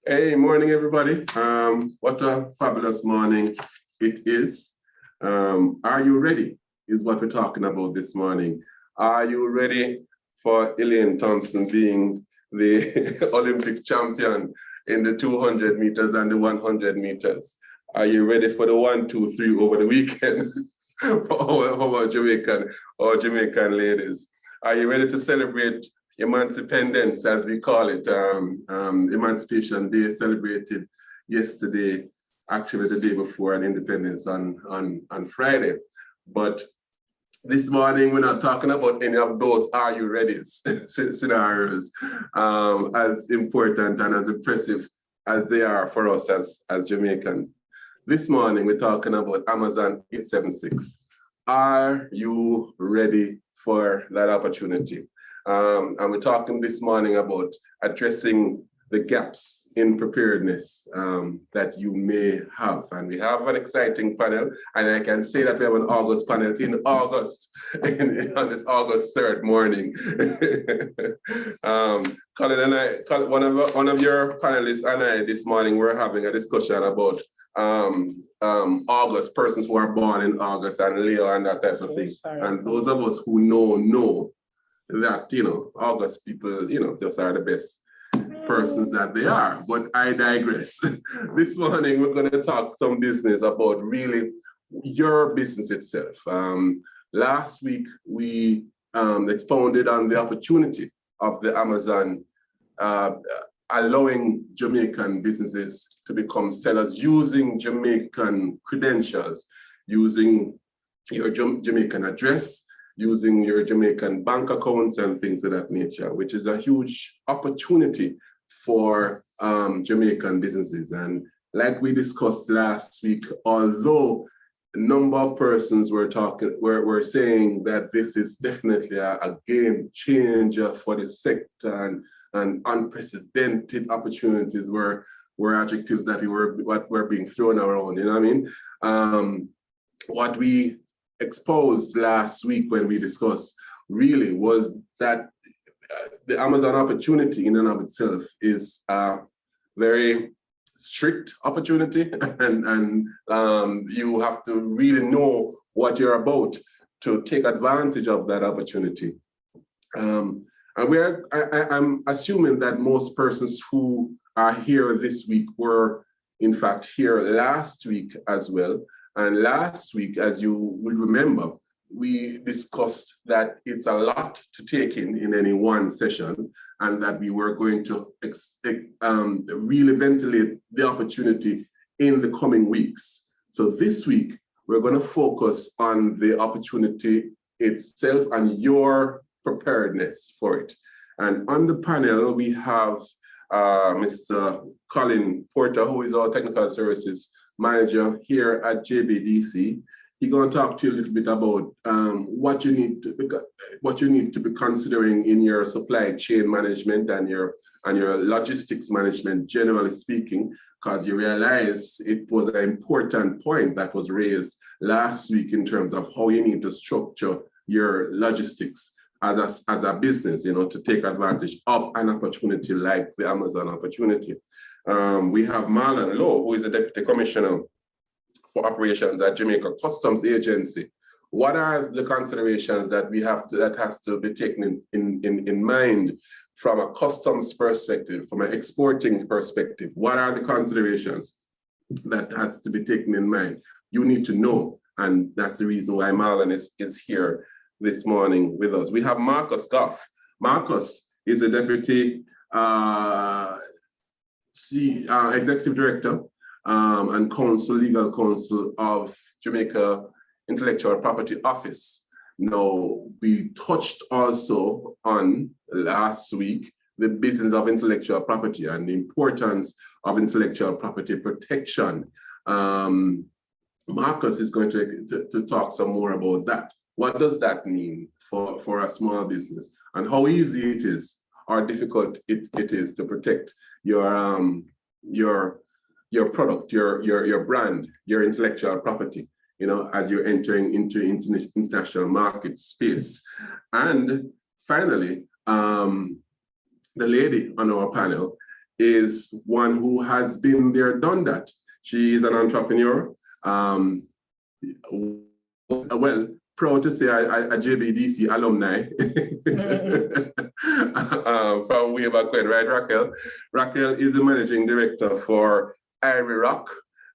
Hey, morning, everybody. What a fabulous morning it is. Are you ready? Is what we're talking about this morning. Are you ready for Elaine Thompson being the Olympic champion in the 200 meters and the 100 meters? Are you ready for the 1, 2, 3 over the weekend for our Jamaican ladies? Are you ready to celebrate Emancipendence, as we call it, Emancipation Day, celebrated yesterday, actually the day before, and Independence on Friday. But this morning, we're not talking about any of those are you ready scenarios, as important and as impressive as they are for us as Jamaicans. This morning, we're talking about Amazon 876. Are you ready for that opportunity? And we're talking this morning about addressing the gaps in preparedness that you may have. And we have an exciting panel, and I can say that we have an August panel in August, on this August 3rd morning. Colin and I, one of your panelists and I this morning, we're having a discussion about August, persons who are born in August, and Leo and that type of thing. And those of us who know that, August people, just are the best persons that they are. But I digress. This morning, we're going to talk some business about really your business itself. Last week, we expounded on the opportunity of the Amazon allowing Jamaican businesses to become sellers using Jamaican credentials, using your Jamaican address, using your Jamaican bank accounts and things of that nature, which is a huge opportunity for Jamaican businesses. And like we discussed last week, although a number of persons were saying that this is definitely a game changer for the sector and unprecedented opportunities were adjectives that were being thrown around, you know what I mean? What we exposed last week when we discussed really was that the Amazon opportunity in and of itself is a very strict opportunity, and you have to really know what you're about to take advantage of that opportunity. And I'm assuming that most persons who are here this week were in fact here last week as well. And last week, as you will remember, we discussed that it's a lot to take in any one session, and that we were going to really ventilate the opportunity in the coming weeks. So this week, we're going to focus on the opportunity itself and your preparedness for it. And on the panel, we have Mr. Colin Porter, who is our technical services manager here at JBDC. He's going to talk to you a little bit about what you need to be considering in your supply chain management and your logistics management, generally speaking, because you realize it was an important point that was raised last week in terms of how you need to structure your logistics as a business, to take advantage of an opportunity like the Amazon opportunity. We have Marlon Lowe, who is the Deputy Commissioner for Operations at Jamaica Customs Agency. What are the considerations that has to be taken in mind from a customs perspective, from an exporting perspective? What are the considerations that has to be taken in mind? You need to know, and that's the reason why Marlon is here this morning with us. We have Marcus Goff. Marcus is a Deputy Executive Director and Legal Counsel of Jamaica Intellectual Property Office. Now, we touched also on last week the business of intellectual property and the importance of intellectual property protection. Marcus is going to talk some more about that. What does that mean for a small business, and how easy it is or difficult it is to protect your product, your brand, your intellectual property, as you're entering into international market space. And finally, the lady on our panel is one who has been there, done that. She is an entrepreneur. Well, proud to say a JBDC alumni from way back when, right, Raquel? Raquel is the managing director for Irie Rock,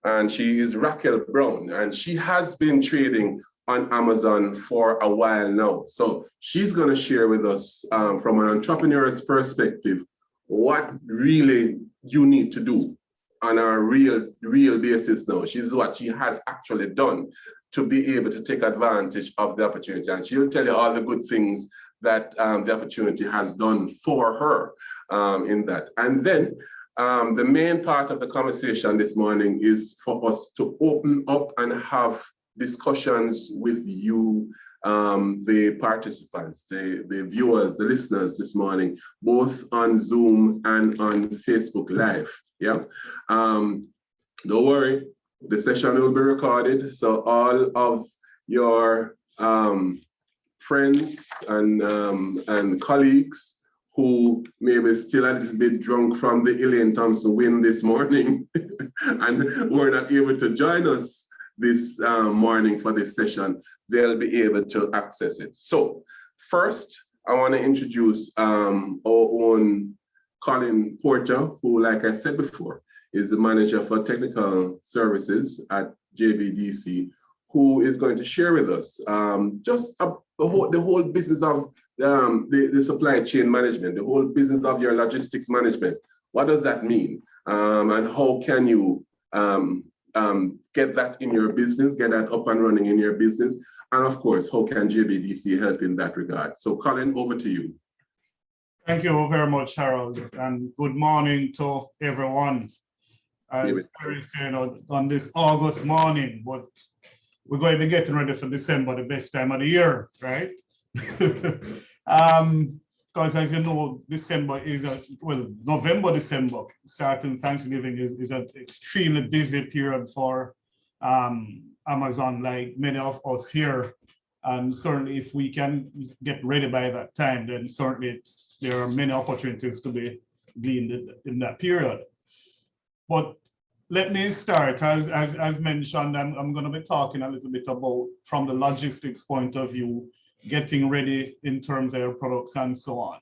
and she is Raquel Brown, and she has been trading on Amazon for a while now. So she's going to share with us from an entrepreneur's perspective what really you need to do on a real basis now. She's what she has actually done to be able to take advantage of the opportunity. And she'll tell you all the good things that the opportunity has done for her in that. And then the main part of the conversation this morning is for us to open up and have discussions with you, the participants, the viewers, the listeners this morning, both on Zoom and on Facebook Live. Yeah. Don't worry, the session will be recorded, so all of your friends and colleagues who may be still a little bit drunk from the Elaine Thompson win this morning and were not able to join us this morning for this session, they'll be able to access it. So first, I want to introduce our own Colin Porter, who, like I said before, is the manager for technical services at JBDC, who is going to share with us just the whole business of the supply chain management, the whole business of your logistics management. What does that mean? And how can you get that in your business, get that up and running in your business? And of course, how can JBDC help in that regard? So Colin, over to you. Thank you very much, Harold, and good morning to everyone. As Harry said, on this August morning, but we're going to be getting ready for December, the best time of the year, right? Because as you know, December is November, December, starting Thanksgiving is an extremely busy period for Amazon, like many of us here. And certainly if we can get ready by that time, then certainly there are many opportunities to be gleaned in that period. But let me start, as mentioned, I'm going to be talking a little bit about, from the logistics point of view, getting ready in terms of their products and so on.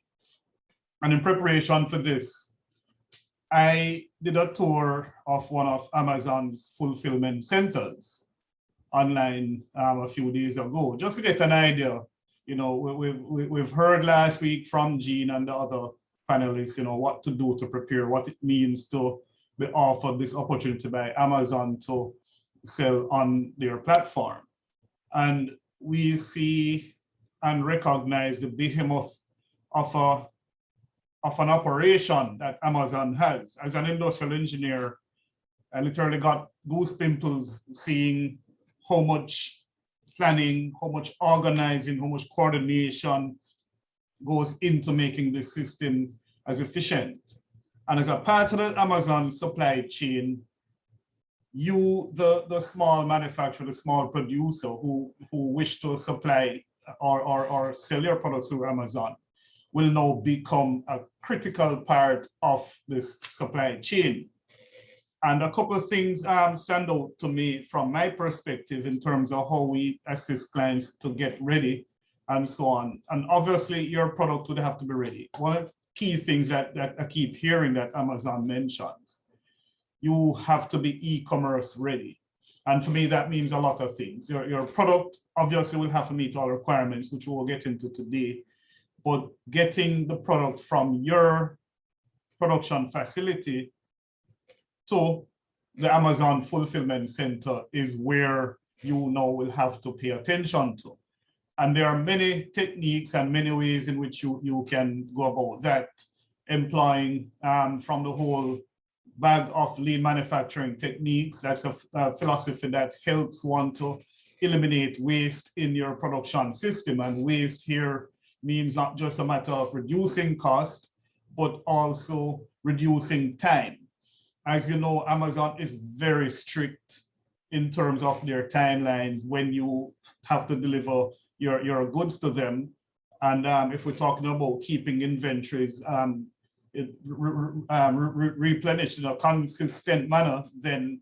And in preparation for this, I did a tour of one of Amazon's fulfillment centers online a few days ago, just to get an idea. You know, we've heard last week from Jean and the other panelists, you know, what to do to prepare, what it means to be offered this opportunity by Amazon to sell on their platform. And we see and recognize the behemoth of an operation that Amazon has. As an industrial engineer, I literally got goose pimples seeing how much planning, how much organizing, how much coordination goes into making this system as efficient. And as a part of the Amazon supply chain, you, the small manufacturer, the small producer who wish to supply or sell your products through Amazon, will now become a critical part of this supply chain. And a couple of things stand out to me from my perspective in terms of how we assist clients to get ready and so on. And obviously your product would have to be ready. One of the key things that I keep hearing that Amazon mentions, you have to be e-commerce ready. And for me, that means a lot of things. Your product obviously will have to meet all requirements, which we'll get into today. But getting the product from your production facility to the Amazon fulfillment center is where you now will have to pay attention to. And there are many techniques and many ways in which you can go about that, employing from the whole bag of lean manufacturing techniques. That's a philosophy that helps one to eliminate waste in your production system. And waste here means not just a matter of reducing cost, but also reducing time. As you know, Amazon is very strict in terms of their timelines when you have to deliver your goods to them. And if we're talking about keeping inventories replenished in a consistent manner, then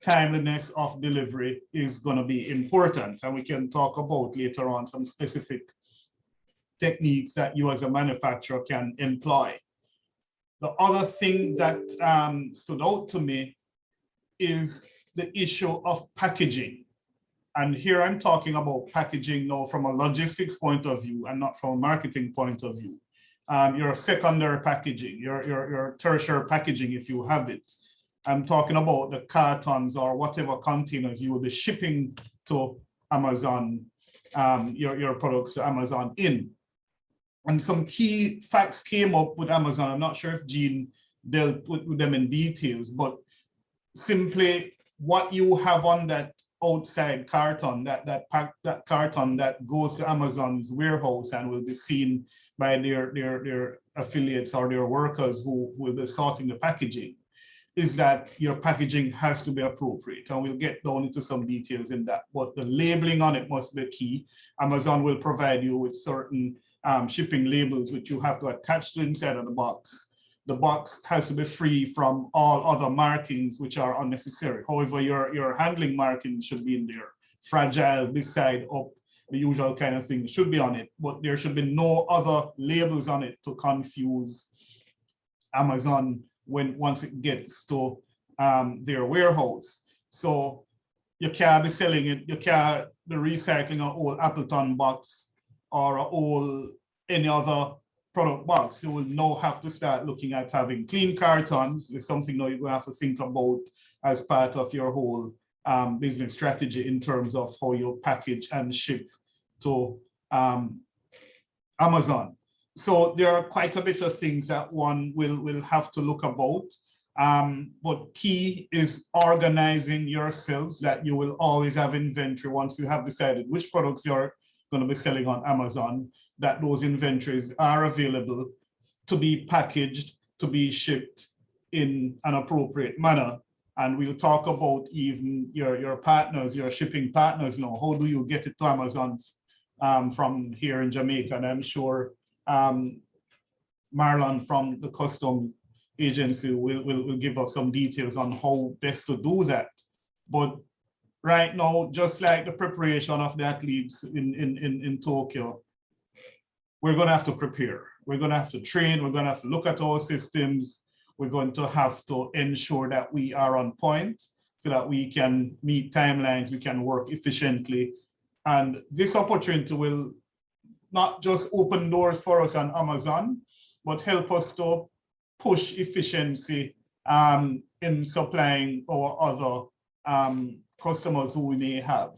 timeliness of delivery is going to be important. And we can talk about later on some specific techniques that you as a manufacturer can employ. The other thing that stood out to me is the issue of packaging. And here I'm talking about packaging now from a logistics point of view and not from a marketing point of view. Your secondary packaging, your tertiary packaging, if you have it. I'm talking about the cartons or whatever containers you will be shipping to Amazon, your products to Amazon in. And some key facts came up with Amazon. I'm not sure if Jean dealt with them in details, but simply what you have on that outside carton, that carton that goes to Amazon's warehouse and will be seen by their affiliates or their workers who will be sorting the packaging, is that your packaging has to be appropriate. And we'll get down into some details in that, but the labeling on it must be key. Amazon will provide you with certain shipping labels which you have to attach to inside of the box. The box has to be free from all other markings which are unnecessary. However, your handling markings should be in there. Fragile, beside, up, the usual kind of thing should be on it, but there should be no other labels on it to confuse Amazon once it gets to their warehouse. So you can't be selling it, you can't be recycling an old Appleton box or any other product box. You will now have to start looking at having clean cartons. It's something now you're going to have to think about as part of your whole business strategy in terms of how you package and ship to Amazon. So there are quite a bit of things that one will have to look about. But key is organizing yourselves, that you will always have inventory once you have decided which products you're going to be selling on Amazon, that those inventories are available to be packaged, to be shipped in an appropriate manner. And we'll talk about even your partners, your shipping partners now. How do you get it to Amazon from here in Jamaica? And I'm sure Marlon from the customs agency will give us some details on how best to do that. But right now, just like the preparation of the athletes in Tokyo, we're going to have to prepare. We're going to have to train. We're going to have to look at our systems. We're going to have to ensure that we are on point so that we can meet timelines, we can work efficiently. And this opportunity will not just open doors for us on Amazon, but help us to push efficiency in supplying our other customers who we may have,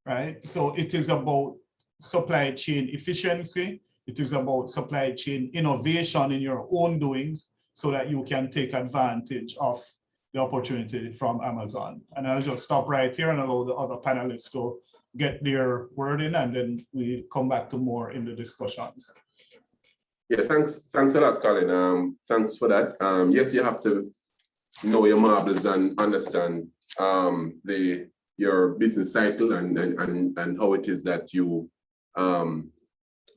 right? So it is about supply chain efficiency. It is about supply chain innovation in your own doings so that you can take advantage of the opportunity from Amazon. And I'll just stop right here and allow the other panelists to get their word in, and then we come back to more in the discussions. Yeah, thanks a lot, Colin. Thanks for that. Yes, you have to know your marbles and understand your business cycle and how it is that you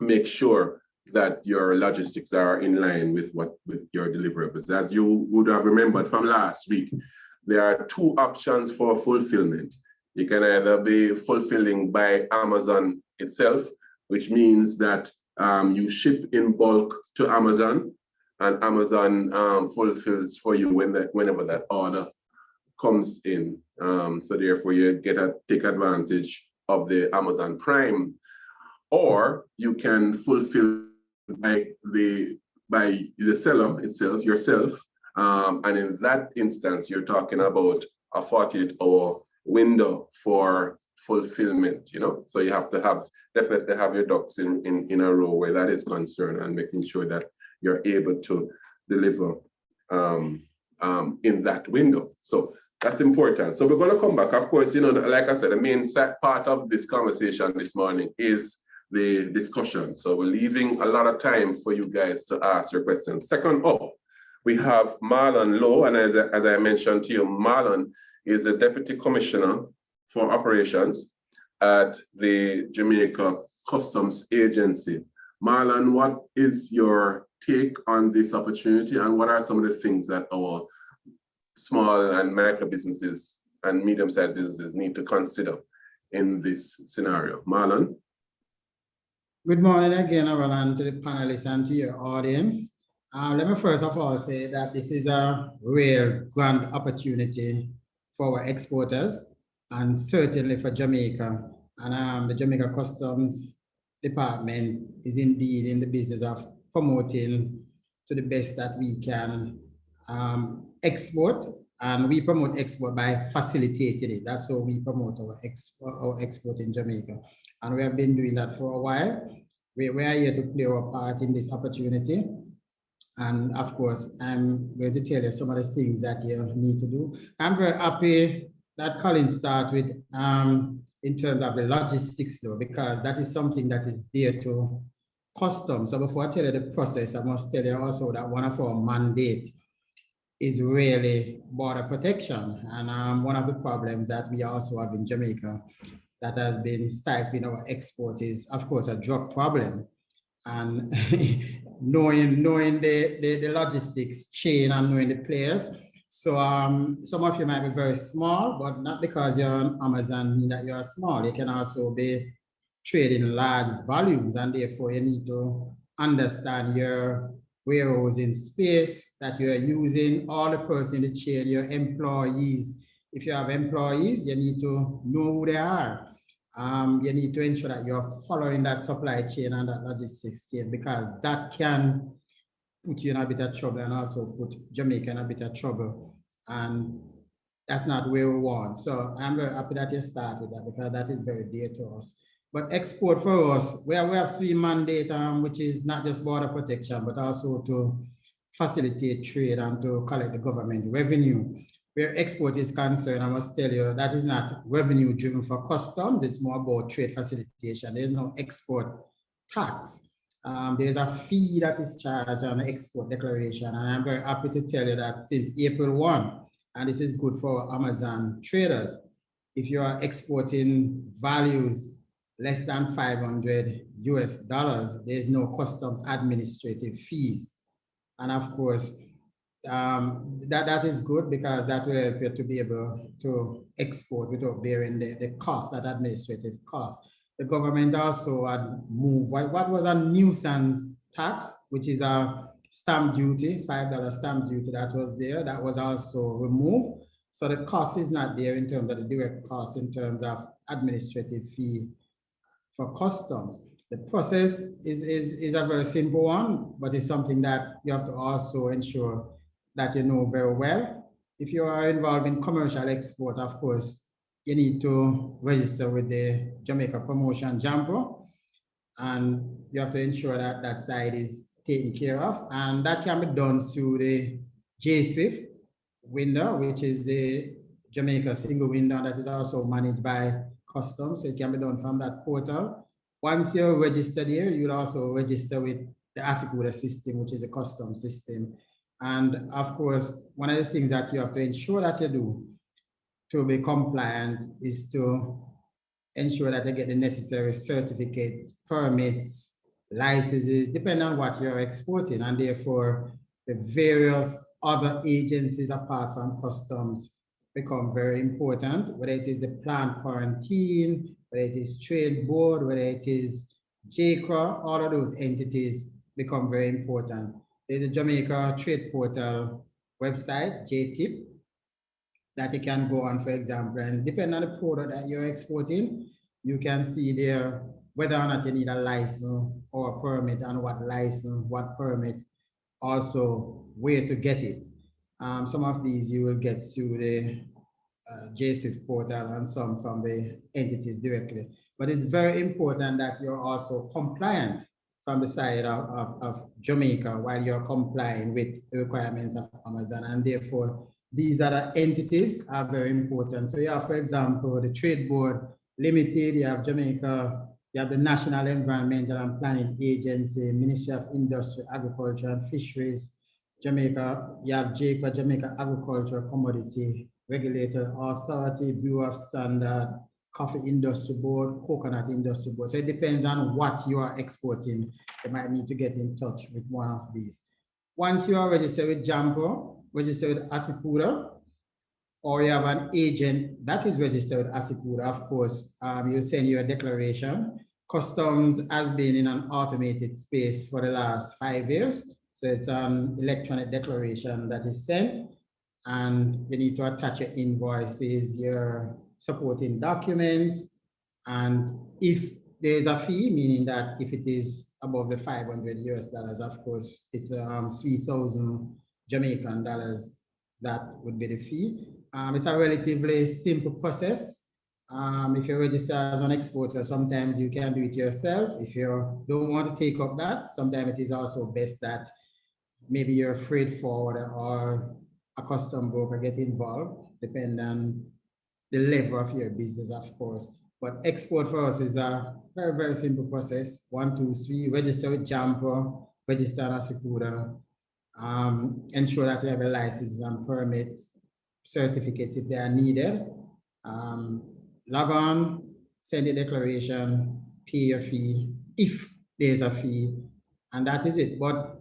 make sure that your logistics are in line with your deliverables. As you would have remembered from last week, there are two options for fulfillment. You can either be fulfilling by Amazon itself, which means that you ship in bulk to Amazon, and Amazon fulfills for you whenever that order comes in. So therefore, you take advantage of the Amazon Prime. Or you can fulfill by the seller itself, yourself. And in that instance, you're talking about a 48-hour window for fulfillment, So you have to definitely have your ducks in a row where that is concerned, and making sure that you're able to deliver in that window. So that's important. So we're going to come back. Of course, like I said, the main part of this conversation this morning is the discussion. So we're leaving a lot of time for you guys to ask your questions. Second up, we have Marlon Lowe, and as I mentioned to you, Marlon is the Deputy Commissioner for Operations at the Jamaica Customs Agency. Marlon, what is your take on this opportunity, and what are some of the things that our small and micro businesses and medium-sized businesses need to consider in this scenario? Marlon? Good morning again, Marlon, to the panelists and to your audience. Let me first of all say that this is a real grand opportunity for our exporters and certainly for Jamaica. And the Jamaica Customs Department is indeed in the business of promoting to the best that we can export, and we promote export by facilitating it. That's how we promote our export in Jamaica. And we have been doing that for a while. We are here to play our part in this opportunity. And of course, I'm going to tell you some of the things that you need to do. I'm very happy that Colin started with in terms of the logistics though, because that is something that is dear to customs. So before I tell you the process, I must tell you also that one of our mandate is really border protection. And one of the problems that we also have in Jamaica that has been stifling our export is, of course, a drug problem. And knowing the logistics chain and knowing the players. So some of you might be very small, but not because you're on Amazon mean that you're small. You can also be trading large volumes, and therefore you need to understand your warehousing space that you're using, all the person in the chain, your employees. If you have employees, you need to know who they are. You need to ensure that you're following that supply chain and that logistics chain, because that can put you in a bit of trouble and also put Jamaica in a bit of trouble. And that's not where we want. So I'm very happy that you start with that, because that is very dear to us. But export for us, we have three mandates, which is not just border protection, but also to facilitate trade and to collect the government revenue. Where export is concerned, I must tell you, that is not revenue driven for customs. It's more about trade facilitation. There's no export tax. There's a fee that is charged on the export declaration. And I'm very happy to tell you that since April 1, and this is good for Amazon traders, if you are exporting values less than $500 US, there's no customs administrative fees. And of course, that is good, because that will help you to be able to export without bearing the cost, that administrative cost. The government also had moved what was a nuisance tax, which is a stamp duty, $5 stamp duty that was there, that was also removed. So the cost is not there in terms of the direct cost in terms of administrative fee for customs. The process is a very simple one, but it's something that you have to also ensure that you know very well. If you are involved in commercial export, of course, you need to register with the Jamaica Promotion Jambo, and you have to ensure that that side is taken care of. And that can be done through the JSwift window, which is the Jamaica single window that is also managed by customs. So it can be done from that portal. Once you're registered here, you'll also register with the ASICUDA system, which is a custom system. And of course, one of the things that you have to ensure that you do to be compliant is to ensure that you get the necessary certificates, permits, licenses, depending on what you're exporting. And therefore, the various other agencies apart from customs become very important, whether it is the plant quarantine, whether it is trade board, whether it is JCRA, all of those entities become very important. There's a Jamaica Trade Portal website, JTIP, that you can go on, for example, and depending on the product that you're exporting, you can see there whether or not you need a license or a permit, and what license, what permit, also where to get it. Some of these you will get through the JSwift portal and some from the entities directly. But it's very important that you're also compliant from the side of Jamaica while you're complying with the requirements of Amazon. And therefore, these other entities are very important. So you have, for example, the Trade Board Limited, you have Jamaica, you have the National Environmental and Planning Agency, Ministry of Industry, Agriculture and Fisheries, Jamaica, you have JACA, Jamaica Agricultural Commodity Regulator Authority, Bureau of Standard, coffee industry board, coconut industry board. So it depends on what you are exporting. You might need to get in touch with one of these. Once you are registered with JAMPO, registered with Asipura, or you have an agent that is registered with Asipura, of course, you send your declaration. Customs has been in an automated space for the last 5 years. So it's an electronic declaration that is sent, and you need to attach your invoices, your supporting documents. And if there's a fee, meaning that if it is above the $500 US, of course, it's 3,000 Jamaican dollars, that would be the fee. It's a relatively simple process. If you register as an exporter, sometimes you can do it yourself. If you don't want to take up that, sometimes it is also best that maybe your freight forwarder or a custom broker get involved, depending on the level of your business, of course. But export for us is a very, very simple process. 1, 2, 3, register with JAMPO, register on Asipura, ensure that you have a license and permits, certificates if they are needed. Log on, send a declaration, pay your fee, if there's a fee, and that is it. But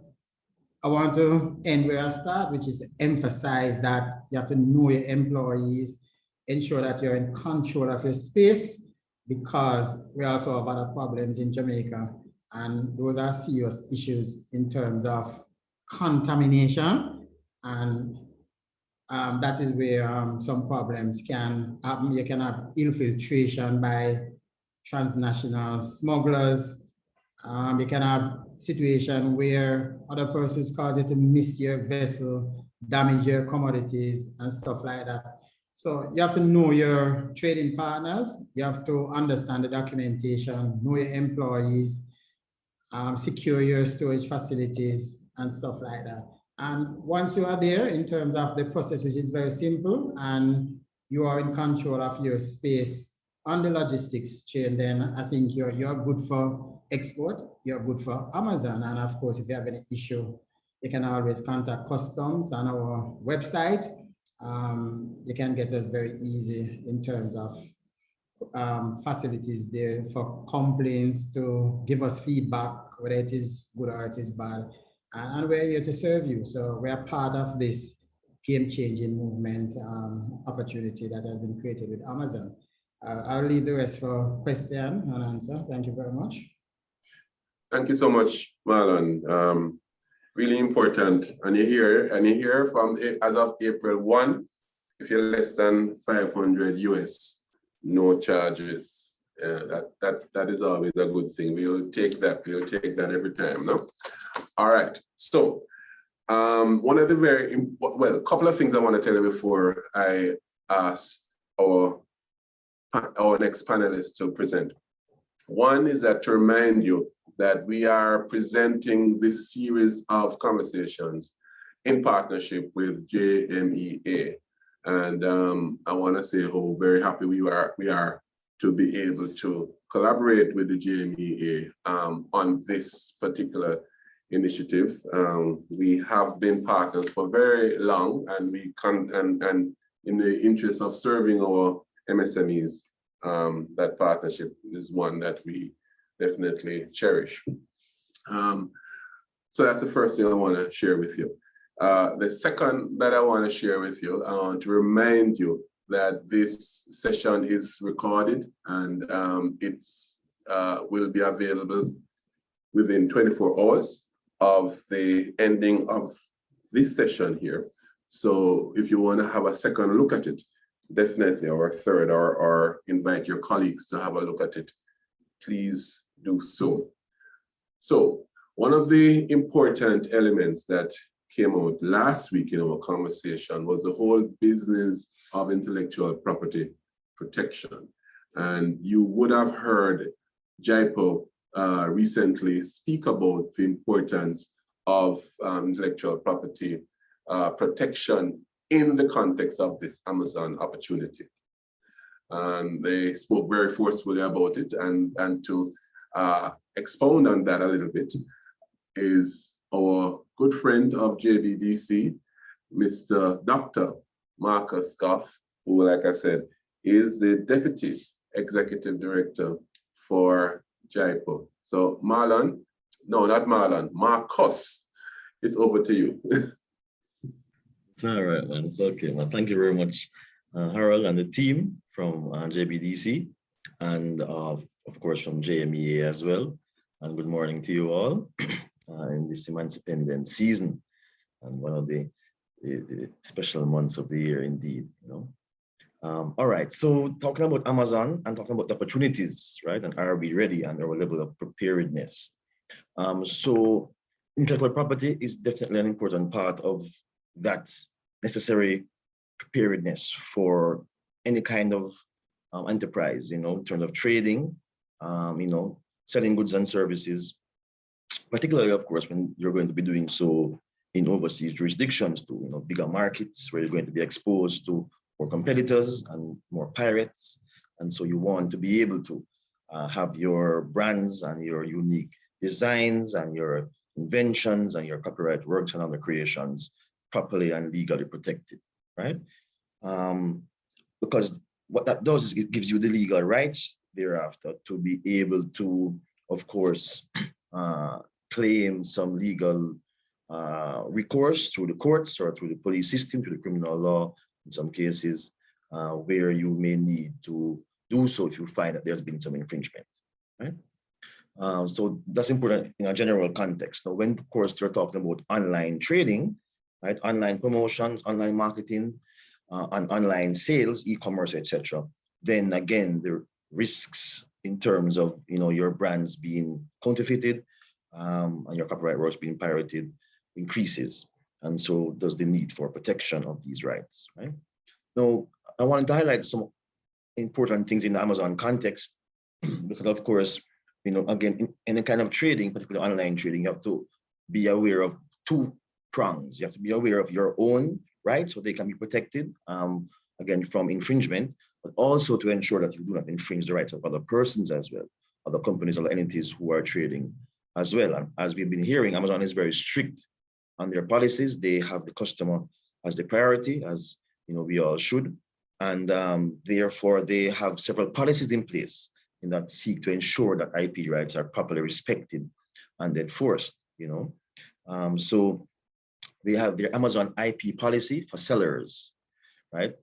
I want to end where I start, which is to emphasize that you have to know your employees, ensure that you're in control of your space, because we also have other problems in Jamaica, and those are serious issues in terms of contamination, and that is where some problems can happen. You can have infiltration by transnational smugglers. You can have situation where other persons cause you to miss your vessel, damage your commodities and stuff like that. So you have to know your trading partners. You have to understand the documentation, know your employees, secure your storage facilities and stuff like that. And once you are there, in terms of the process, which is very simple, and you are in control of your space on the logistics chain, then I think you're good for export, you're good for Amazon. And of course, if you have any issue, you can always contact customs on our website. You can get us very easy in terms of facilities there for complaints, to give us feedback, whether it is good or it is bad. And we're here to serve you. So we are part of this game-changing movement opportunity that has been created with Amazon. I'll leave the rest for question and answer. Thank you very much. Thank you so much, Marlon. Really important. And you hear from as of April 1, if you're less than 500 US, no charges. That is always a good thing. We'll take that. We'll take that every time. No. All right. So one of the a couple of things I want to tell you before I ask our next panelist to present. One is that to remind you that we are presenting this series of conversations in partnership with JMEA. And I want to say how very happy we are to be able to collaborate with the JMEA on this particular initiative. We have been partners for very long, and and in the interest of serving our MSMEs, that partnership is one that we definitely cherish. So that's the first thing I want to share with you. The second that I want to share with you, I want to remind you that this session is recorded, and it will be available within 24 hours of the ending of this session here. So if you want to have a second look at it, definitely, or a third, or invite your colleagues to have a look at it, please do so. So one of the important elements that came out last week in our conversation was the whole business of intellectual property protection. And you would have heard JIPO recently speak about the importance of intellectual property protection in the context of this Amazon opportunity. And they spoke very forcefully about it, and to expound on that a little bit is our good friend of JBDC, Mr. Dr. Marcus Goff, who, like I said, is the Deputy Executive Director for JIPO. So Marlon, no, not Marlon, Marcus, it's over to you. It's all right, man. It's okay, man. Thank you very much, Harold and the team from JBDC, and of course from JMEA as well. And good morning to you all in this Independence season, and one of the special months of the year, indeed. All right. So talking about Amazon and talking about the opportunities, right? And are we ready and our level of preparedness? So intellectual property is definitely an important part of that necessary preparedness for any kind of enterprise, in terms of trading, selling goods and services, particularly, of course, when you're going to be doing so in overseas jurisdictions to, bigger markets where you're going to be exposed to more competitors and more pirates. And so you want to be able to have your brands and your unique designs and your inventions and your copyright works and other creations properly and legally protected, right? Because what that does is it gives you the legal rights thereafter to be able to, of course, claim some legal recourse through the courts or through the police system, through the criminal law, in some cases, where you may need to do so if you find that there's been some infringement, right? So that's important in a general context. Now, when, of course, you're talking about online trading, right? Online promotions, online marketing, and online sales, e-commerce, etc. Then again, the risks in terms of your brands being counterfeited and your copyright works being pirated increases. And so does the need for protection of these rights, right? Now, I wanted to highlight some important things in the Amazon context, because of course, again, in any kind of trading, particularly online trading, you have to be aware of two prongs. You have to be aware of your own rights, so they can be protected, again, from infringement, but also to ensure that you do not infringe the rights of other persons as well, other companies or entities who are trading as well. And as we've been hearing, Amazon is very strict on their policies. They have the customer as the priority, as we all should. And therefore, they have several policies in place that seek to ensure that IP rights are properly respected and enforced, So they have their Amazon IP policy for sellers, right?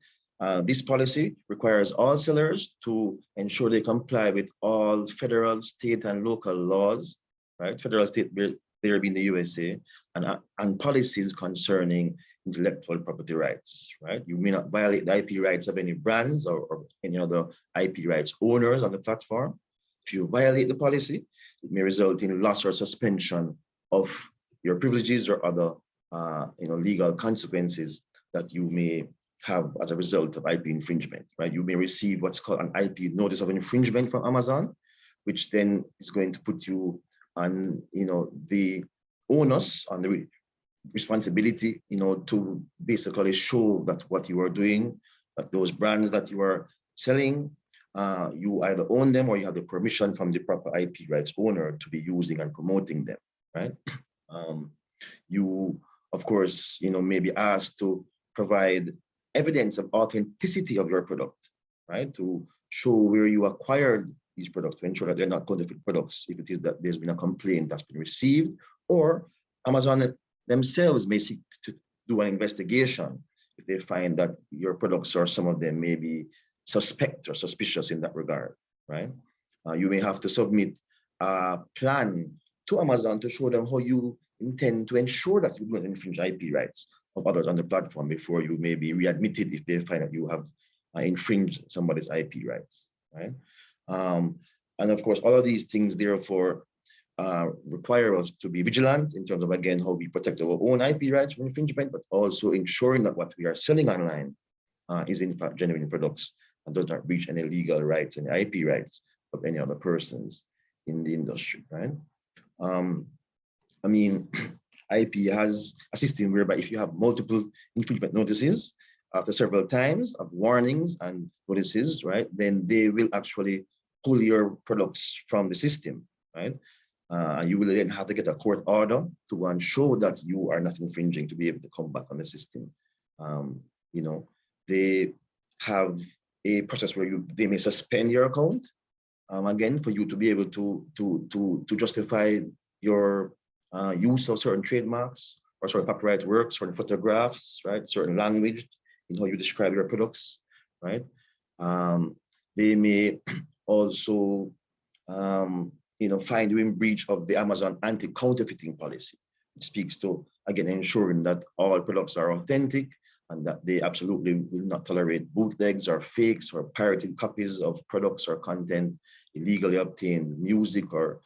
This policy requires all sellers to ensure they comply with all federal, state, and local laws, right? Federal, state, there being the USA, and policies concerning intellectual property rights, right? You may not violate the IP rights of any brands or any other IP rights owners on the platform. If you violate the policy, it may result in loss or suspension of your privileges or other legal consequences that you may have as a result of IP infringement, right? You may receive what's called an IP notice of infringement from Amazon, which then is going to put you on, the onus, on the responsibility, to basically show that what you are doing, that those brands that you are selling, you either own them or you have the permission from the proper IP rights owner to be using and promoting them, right? You, of course, may be asked to provide evidence of authenticity of your product, right? To show where you acquired these products, to ensure that they're not counterfeit products if it is that there's been a complaint that's been received, or Amazon themselves may seek to do an investigation if they find that your products or some of them may be suspect or suspicious in that regard, right? You may have to submit a plan to Amazon to show them how you intend to ensure that you do not infringe IP rights of others on the platform before you may be readmitted if they find that you have infringed somebody's IP rights, right? And of course, all of these things, therefore, require us to be vigilant in terms of, again, how we protect our own IP rights from infringement, but also ensuring that what we are selling online is in fact genuine products and does not breach any legal rights and IP rights of any other persons in the industry, right? I mean, IP has a system whereby if you have multiple infringement notices after several times of warnings and notices, right, then they will actually pull your products from the system, right? You will then have to get a court order to go and show that you are not infringing to be able to come back on the system. They have a process where they may suspend your account, again, for you to be able to justify your use of certain trademarks or certain copyright works, certain photographs, right? Certain language in how you describe your products, right? They may also, find you in breach of the Amazon anti-counterfeiting policy, which speaks to, again, ensuring that all products are authentic and that they absolutely will not tolerate bootlegs or fakes or pirated copies of products or content, illegally obtained music or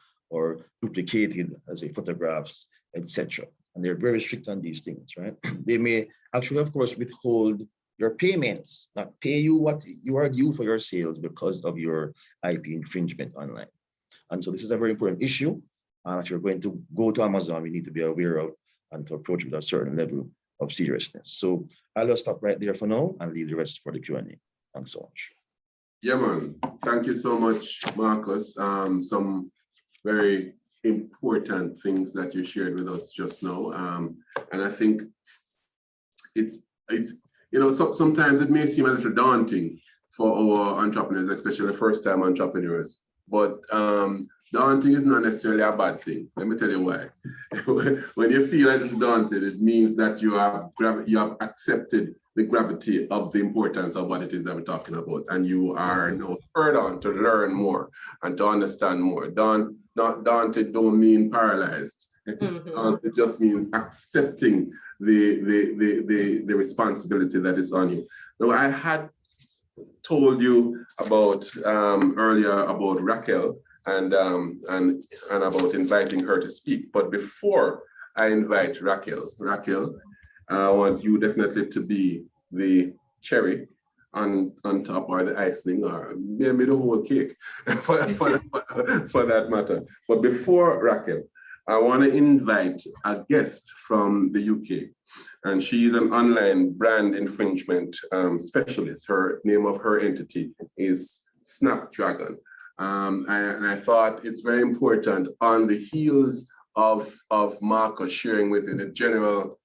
duplicated, as a photographs, etc. And they're very strict on these things, right? They may actually, of course, withhold your payments, not pay you what you are due for your sales because of your IP infringement online. And so this is a very important issue. If you're going to go to Amazon, we need to be aware of and to approach with a certain level of seriousness. So I'll just stop right there for now and leave the rest for the Q&A. Thanks so much. Yeah, man. Thank you so much, Marcus. Some very important things that you shared with us just now. And I think it's sometimes it may seem a little daunting for our entrepreneurs, especially first-time entrepreneurs. But daunting is not necessarily a bad thing. Let me tell you why. When you feel a little daunted, it means that you have accepted the gravity of the importance of what it is that we're talking about, and you are now spurred on to learn more and to understand more. Daunted don't mean paralyzed. It just means accepting the responsibility that is on you. Now, I had told you about earlier about Raquel and about inviting her to speak. But before I invite Raquel, I want you definitely to be the cherry on top, or the icing, or maybe the whole cake for that matter. But before Raquel, I want to invite a guest from the UK, and she's an online brand infringement specialist. Her name of her entity is Snapdragon. And I thought it's very important, on the heels of Marcus sharing with you the general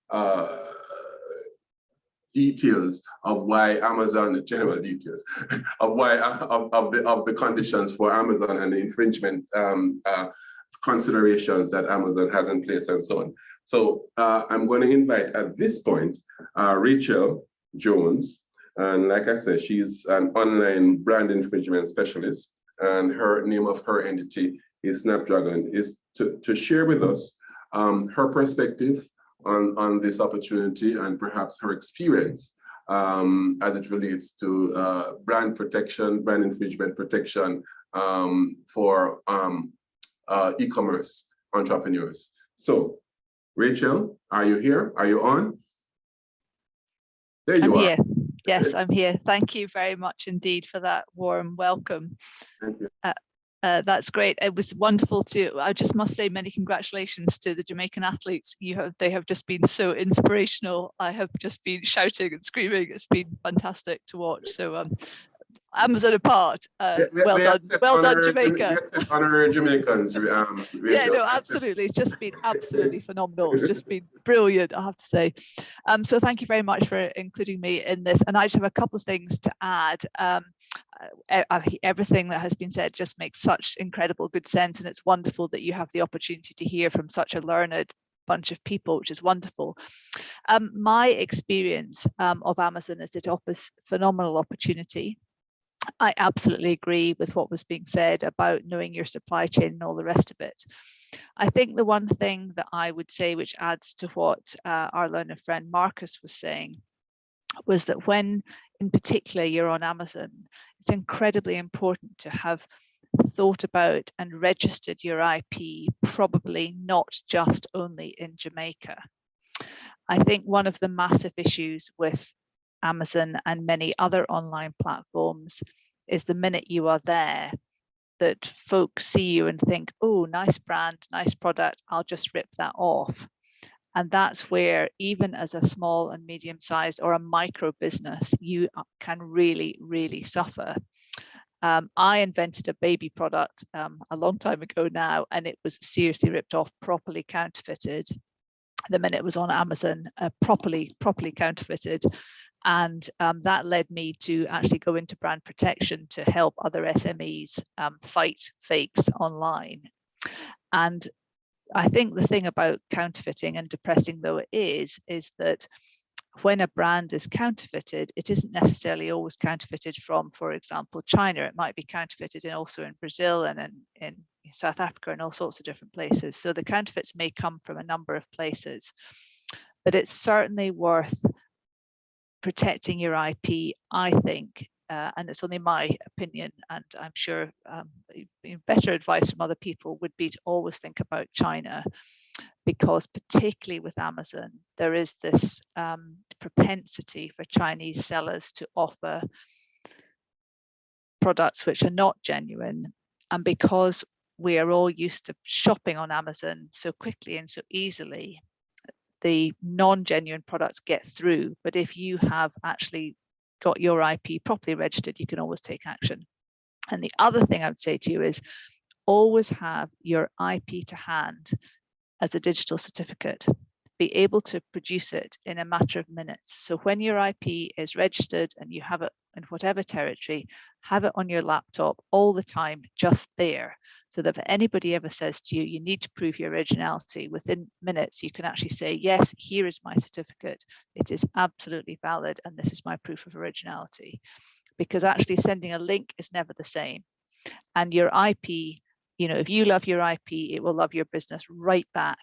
details of why Amazon, the general details of why of the conditions for Amazon and the infringement considerations that Amazon has in place and so on. So I'm going to invite at this point Rachel Jones, and like I said, she's an online brand infringement specialist, and her name of her entity is Snapdragon, is to share with us her perspective on this opportunity and perhaps her experience as it relates to brand protection, brand infringement protection for e-commerce entrepreneurs. So, Rachel, are you here? Are you on? There you are. I'm here. Yes, I'm here. Thank you very much indeed for that warm welcome. Thank you. That's great. It was wonderful to, I just must say many congratulations to the Jamaican athletes. They have just been so inspirational. I have just been shouting and screaming. It's been fantastic to watch. So Amazon apart, well done, Jamaica. Honor Jamaicans. Yeah, no, absolutely. It's just been absolutely phenomenal. It's just been brilliant, I have to say. So thank you very much for including me in this. And I just have a couple of things to add. Everything that has been said just makes such incredible good sense, and it's wonderful that you have the opportunity to hear from such a learned bunch of people, which is wonderful. My experience of Amazon is it offers phenomenal opportunity. I absolutely agree with what was being said about knowing your supply chain and all the rest of it. I think the one thing that I would say, which adds to what our learned friend Marcus was saying, was that when in particular you're on Amazon, it's incredibly important to have thought about and registered your IP, probably not just only in Jamaica. I think one of the massive issues with Amazon and many other online platforms is the minute you are there, that folks see you and think, oh, nice brand, nice product, I'll just rip that off. And that's where, even as a small and medium-sized or a micro business, you can really, really suffer. I invented a baby product a long time ago now, and it was seriously ripped off, properly counterfeited. The minute it was on Amazon, properly counterfeited. And that led me to actually go into brand protection to help other SMEs fight fakes online. And I think the thing about counterfeiting, and depressing though it is that when a brand is counterfeited, it isn't necessarily always counterfeited from, for example, China. It might be counterfeited also in Brazil and in South Africa and all sorts of different places. So the counterfeits may come from a number of places, but it's certainly worth protecting your IP, I think, and it's only my opinion, and I'm sure better advice from other people would be to always think about China, because particularly with Amazon, there is this propensity for Chinese sellers to offer products which are not genuine. And because we are all used to shopping on Amazon so quickly and so easily, the non-genuine products get through. But if you have actually got your IP properly registered, you can always take action. And the other thing I would say to you is always have your IP to hand as a digital certificate. Be able to produce it in a matter of minutes. So when your IP is registered and you have it in whatever territory, have it on your laptop all the time, just there, so that if anybody ever says to you, you need to prove your originality, within minutes, you can actually say, yes, here is my certificate. It is absolutely valid, and this is my proof of originality. Because actually sending a link is never the same. And your IP, if you love your IP, it will love your business right back,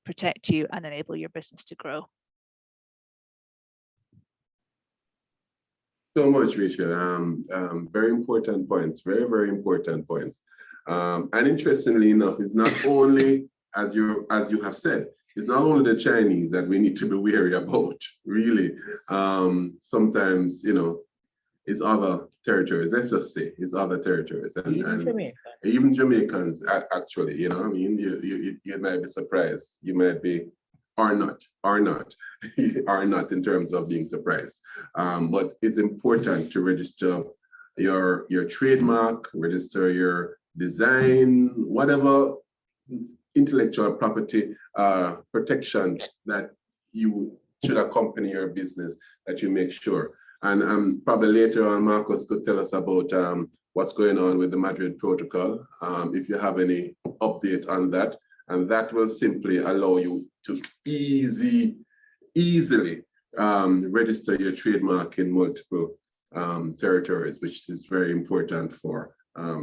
protect you, and enable your business to grow. So much, Rachel. Very important points, very, very important points. And interestingly enough, it's not only, as you have said, it's not only the Chinese that we need to be wary about, really. Sometimes, it's other territories. Let's just say it's other territories. And even Jamaicans, actually, you might be surprised. You might be, or not in terms of being surprised. But it's important to register your trademark, register your design, whatever intellectual property protection that you should accompany your business, that you make sure. And probably later on, Marcus could tell us about what's going on with the Madrid Protocol, if you have any update on that. And that will simply allow you to easily register your trademark in multiple territories, which is very important for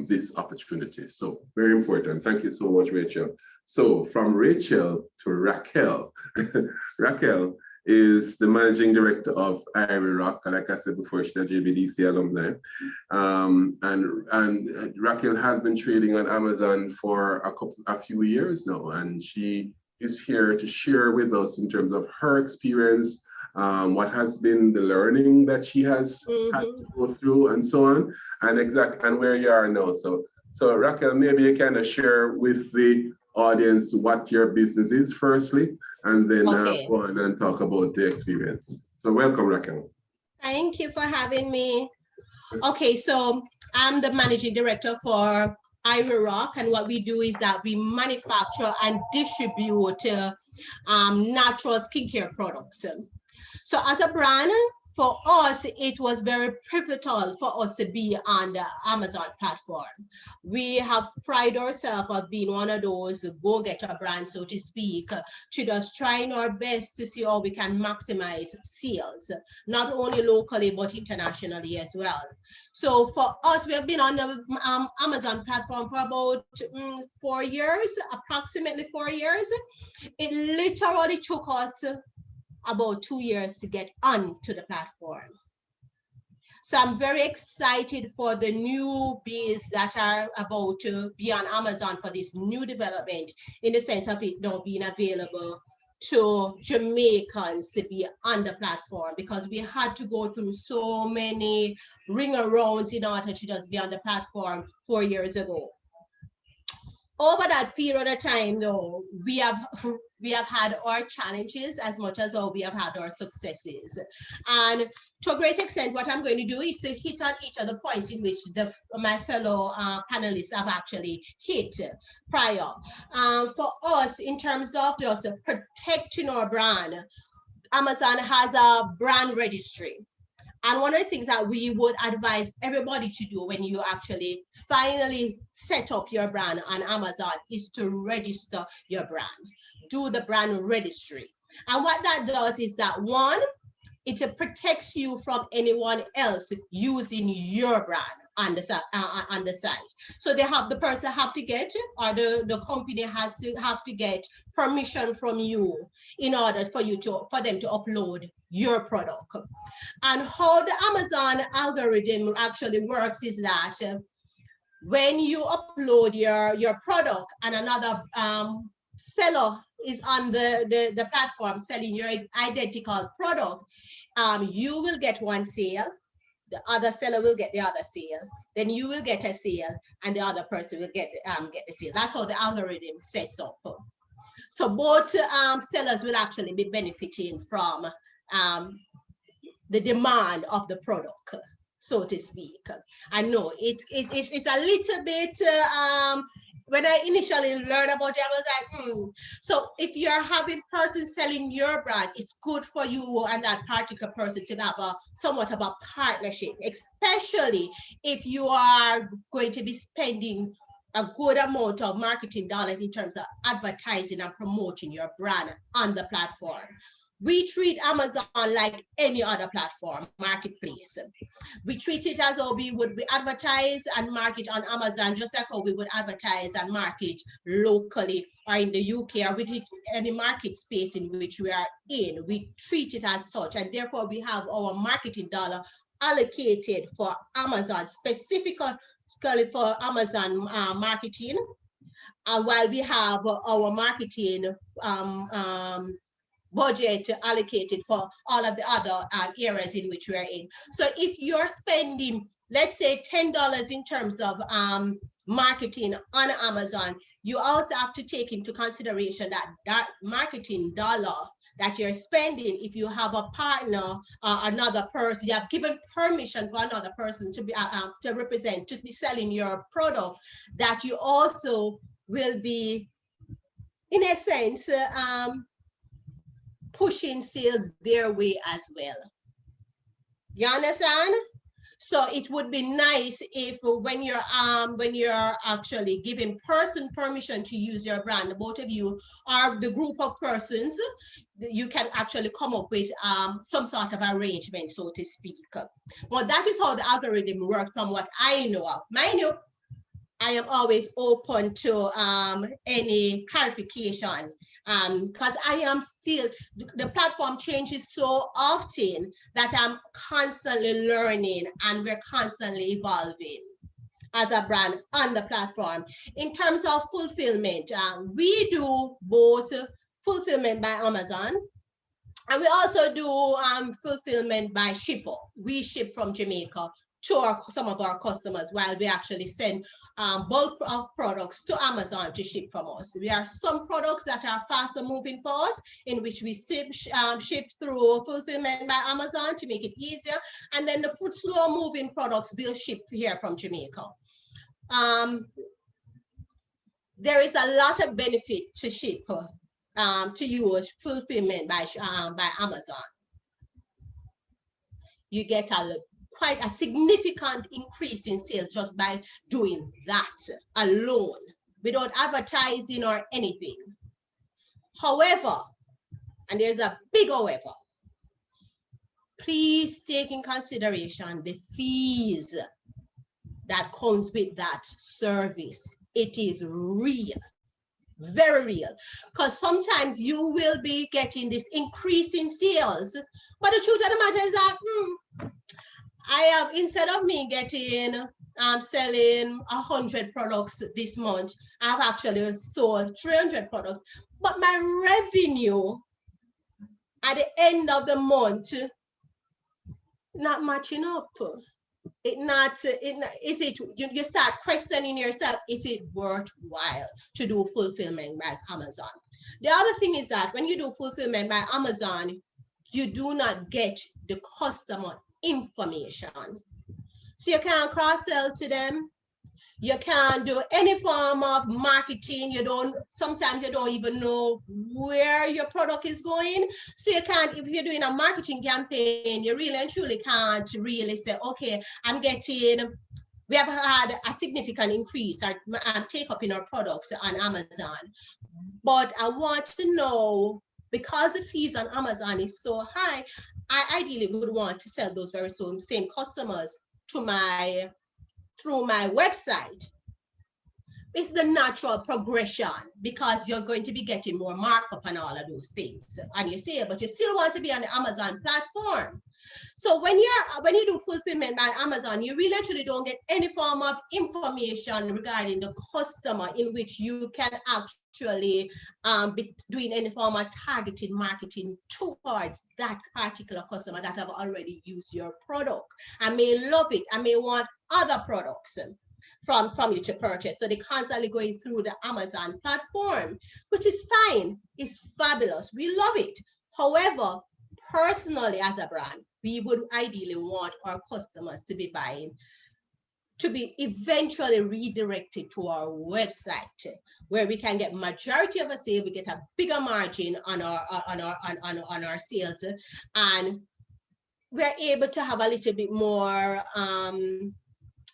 this opportunity. So very important. Thank you so much, Rachel. So from Rachel to Raquel. Raquel is the managing director of Ivory Rock. Like I said before, she's a JBDC alumni. And Raquel has been trading on Amazon for a few years now, and she is here to share with us in terms of her experience, what has been the learning that she has had to go through, and so on, and where you are now. So Raquel, maybe you kind of share with the audience what your business is firstly, and then go on and talk about the experience. So welcome, Raquel. Thank you for having me. Okay, so I'm the managing director for Ivory Rock, and what we do is that we manufacture and distribute natural skincare products. So as a brand, for us, it was very pivotal for us to be on the Amazon platform. We have pride ourselves of being one of those go-getter brands, so to speak, to just trying our best to see how we can maximize sales, not only locally, but internationally as well. So for us, we have been on the Amazon platform for about 4 years, approximately 4 years. It literally took us about 2 years to get onto the platform. So I'm very excited for the newbies that are about to be on Amazon for this new development, in the sense of it now being available to Jamaicans to be on the platform, because we had to go through so many ring-arounds in order to just be on the platform 4 years ago. Over that period of time, though, we have had our challenges as much as we have had our successes. And to a great extent, what I'm going to do is to hit on each of the points in which my fellow panelists have actually hit prior. For us, in terms of just protecting our brand, Amazon has a brand registry. And one of the things that we would advise everybody to do when you actually finally set up your brand on Amazon is to register your brand. Do the brand registry. And what that does is that, one, it protects you from anyone else using your brand on the site. So the person have to get, or the company has to have to get permission from you in order for them to upload your product. And how the Amazon algorithm actually works is that when you upload your product and another seller is on the platform selling your identical product, you will get one sale, the other seller will get the other sale, then you will get a sale, and the other person will get the sale. That's how the algorithm sets up. So both sellers will actually be benefiting from the demand of the product, so to speak. I know it's a little bit, when I initially learned about it, I was like, So if you're having person selling your brand, it's good for you and that particular person to have somewhat of a partnership, especially if you are going to be spending a good amount of marketing dollars in terms of advertising and promoting your brand on the platform. We treat Amazon like any other platform, marketplace. We treat it as though we would advertise and market on Amazon, just like how we would advertise and market locally or in the UK or with any market space in which we are in. We treat it as such, and therefore we have our marketing dollar allocated for Amazon, specifically for Amazon marketing, while we have our marketing budget allocated for all of the other areas in which we're in. So if you're spending, let's say $10 in terms of marketing on Amazon, you also have to take into consideration that marketing dollar that you're spending, if you have a partner or another person, you have given permission for another person to be to represent, just be selling your product, that you also will be, in a sense, pushing sales their way as well. You understand? So it would be nice if when you're actually giving person permission to use your brand, both of you or the group of persons, you can actually come up with some sort of arrangement, so to speak. Well, that is how the algorithm works from what I know of. Mind you, I am always open to any clarification, because I am still, the platform changes so often that I'm constantly learning and we're constantly evolving as a brand on the platform. In terms of fulfillment, we do both fulfillment by Amazon, and we also do fulfillment by shipper. We ship from Jamaica to some of our customers, while we actually send bulk of products to Amazon to ship from us. We have some products that are faster moving for us, in which we ship through fulfillment by Amazon to make it easier. And then the slow moving products we'll ship here from Jamaica. There is a lot of benefit to ship, to use fulfillment by Amazon. You get quite a significant increase in sales just by doing that alone, without advertising or anything. However, and there's a big however, please take in consideration the fees that comes with that service. It is real, very real, because sometimes you will be getting this increase in sales, but the truth of the matter is that I have, instead of me getting selling 100 products this month, I've actually sold 300 products, but my revenue at the end of the month not matching up. You start questioning yourself, is it worthwhile to do fulfillment by Amazon? The other thing is that when you do fulfillment by Amazon, you do not get the customer information. So you can't cross-sell to them. You can't do any form of marketing. Sometimes you don't even know where your product is going. So you can't, if you're doing a marketing campaign, you really and truly can't really say, okay, we have had a significant increase or take up in our products on Amazon. But I want to know, because the fees on Amazon is so high, I ideally would want to sell those very same customers through my website. It's the natural progression, because you're going to be getting more markup and all of those things. And you see it, but you still want to be on the Amazon platform. So when you do fulfillment by Amazon, you really actually don't get any form of information regarding the customer in which you can actually be doing any form of targeted marketing towards that particular customer that have already used your product. I may love it. I may want other products from you to purchase. So they're constantly going through the Amazon platform, which is fine. It's fabulous. We love it. However, personally, as a brand, we would ideally want our customers to be buying, to be eventually redirected to our website, where we can get majority of a sale. We get a bigger margin on our sales, and we're able to have a little bit more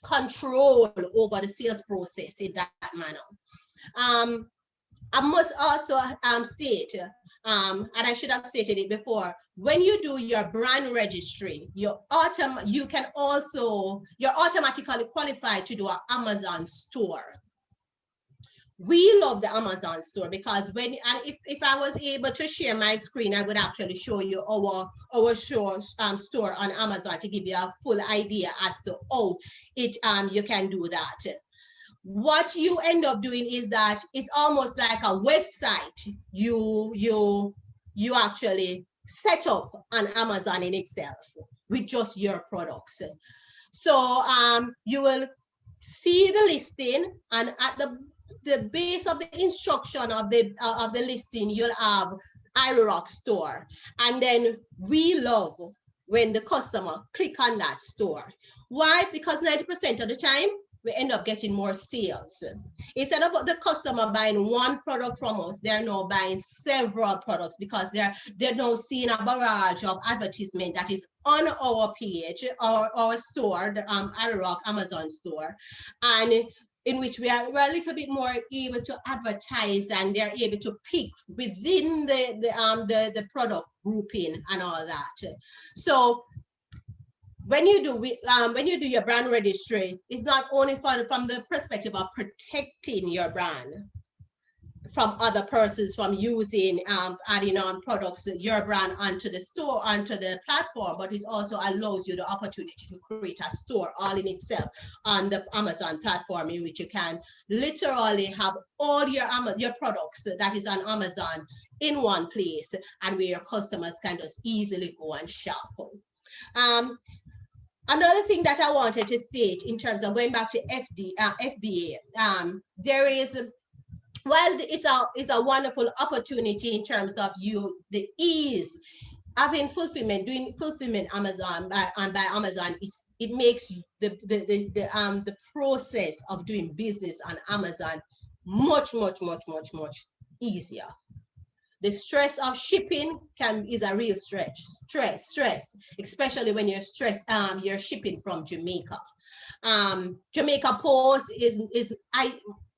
control over the sales process in that manner. I must also state, and I should have stated it before, when you do your brand registry, you're automatically qualified to do an Amazon store. We love the Amazon store, because if I was able to share my screen, I would actually show you our store on Amazon to give you a full idea as to how you can do that. What you end up doing is that it's almost like a website you actually set up on Amazon in itself with just your products. So you will see the listing, and at the base of the instruction of the listing, you'll have iRock store. And then we love when the customer click on that store. Why? Because 90% of the time, we end up getting more sales. Instead of the customer buying one product from us, they're now buying several products, because they're now seeing a barrage of advertisement that is on our page, our store, the iRock Amazon store, and in which we are a little bit more able to advertise, and they're able to pick within the product grouping and all that. So when you do your brand registry, it's not only from the perspective of protecting your brand from other persons from using adding on products, your brand onto the store, onto the platform, but it also allows you the opportunity to create a store all in itself on the Amazon platform, in which you can literally have all your products that is on Amazon in one place, and where your customers can just easily go and shop. Another thing that I wanted to state in terms of going back to FBA, there is, while it's a wonderful opportunity in terms of the ease having fulfillment, doing fulfillment Amazon by Amazon, it makes the process of doing business on Amazon much easier. The stress of shipping is a real stress, especially when you're shipping from Jamaica. Jamaica Post is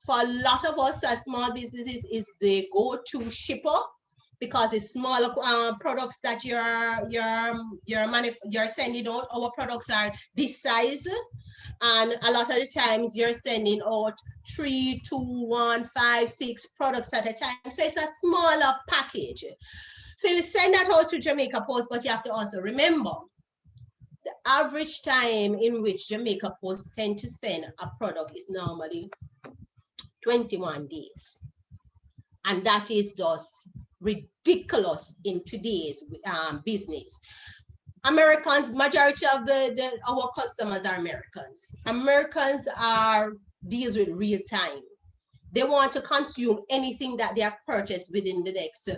for a lot of us as small businesses is the go-to shipper, because it's smaller products that you're sending out. Our products are this size, and a lot of the times you're sending out 3, 2, 1, 5, 6 products at a time. So it's a smaller package. So you send that out to Jamaica Post, but you have to also remember the average time in which Jamaica Post tend to send a product is normally 21 days. And that is just ridiculous in today's business. Americans, majority of our customers are Americans. Americans deals with real time. They want to consume anything that they have purchased within the next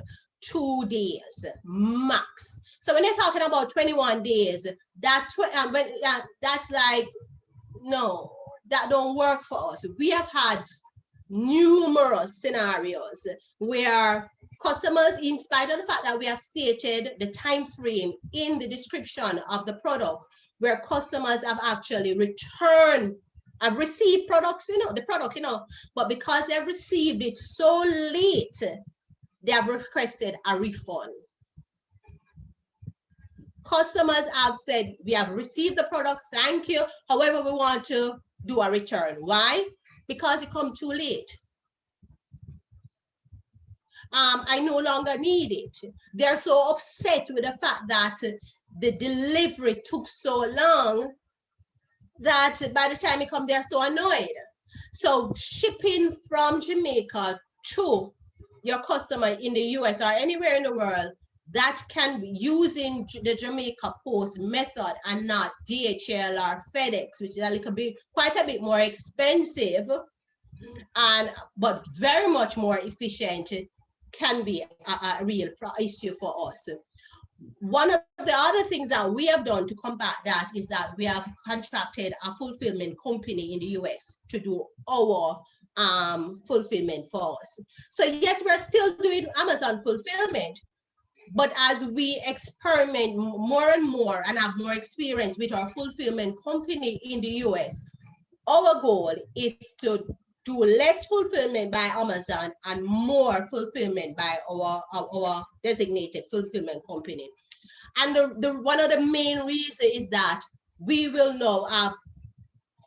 2 days max. So when you're talking about 21 days, that's like, no, that don't work for us. We have had numerous scenarios where customers, in spite of the fact that we have stated the time frame in the description of the product, where customers have actually returned, have received products, the product, but because they've received it so late, they have requested a refund. Customers have said, we have received the product, thank you. However, we want to do a return. Why? Because it come too late. I no longer need it. They're so upset with the fact that the delivery took so long that by the time it comes, they're so annoyed. So shipping from Jamaica to your customer in the US or anywhere in the world, that can be using the Jamaica Post method and not DHL or FedEx, which is a little bit, quite a bit more expensive, but very much more efficient, can be a real issue for us. One of the other things that we have done to combat that is that we have contracted a fulfillment company in the US to do our fulfillment for us. So yes, we're still doing Amazon fulfillment, but as we experiment more and more and have more experience with our fulfillment company in the US, our goal is to do less fulfillment by Amazon and more fulfillment by our designated fulfillment company. And the one of the main reasons is that we will now have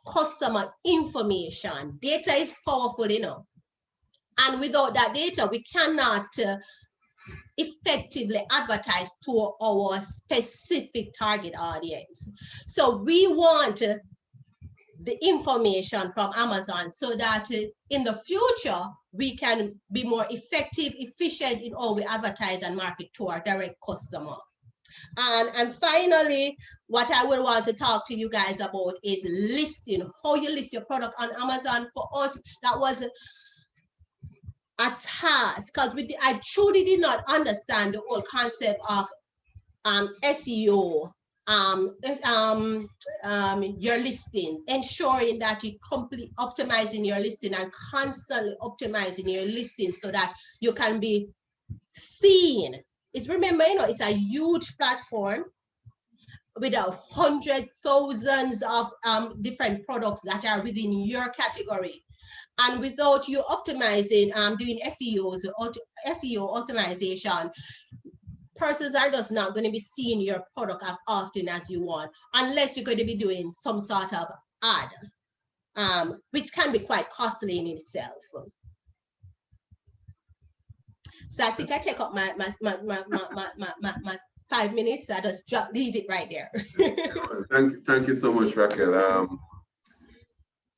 customer information. Data is powerful, and without that data, we cannot effectively advertise to our specific target audience. So we want the information from Amazon so that in the future, we can be more effective, efficient in how we advertise and market to our direct customer. And finally, what I will want to talk to you guys about is listing, how you list your product on Amazon. For us, that was a task because I truly did not understand the whole concept of SEO, your listing, ensuring that you complete optimizing your listing and constantly optimizing your listing so that you can be seen. Remember, it's a huge platform with hundreds, thousands of different products that are within your category. And without you optimizing, doing SEO optimization, persons are just not going to be seeing your product as often as you want, unless you're going to be doing some sort of ad, which can be quite costly in itself. So I think I check up my 5 minutes. I just leave it right there. Thank you so much, Raquel.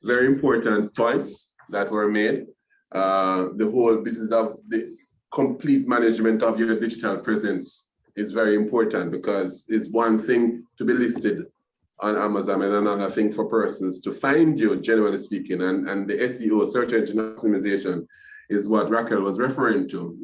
Very important points that were made. The whole business of the complete management of your digital presence is very important, because it's one thing to be listed on Amazon and another thing for persons to find you, generally speaking. And the SEO, search engine optimization, is what Raquel was referring to,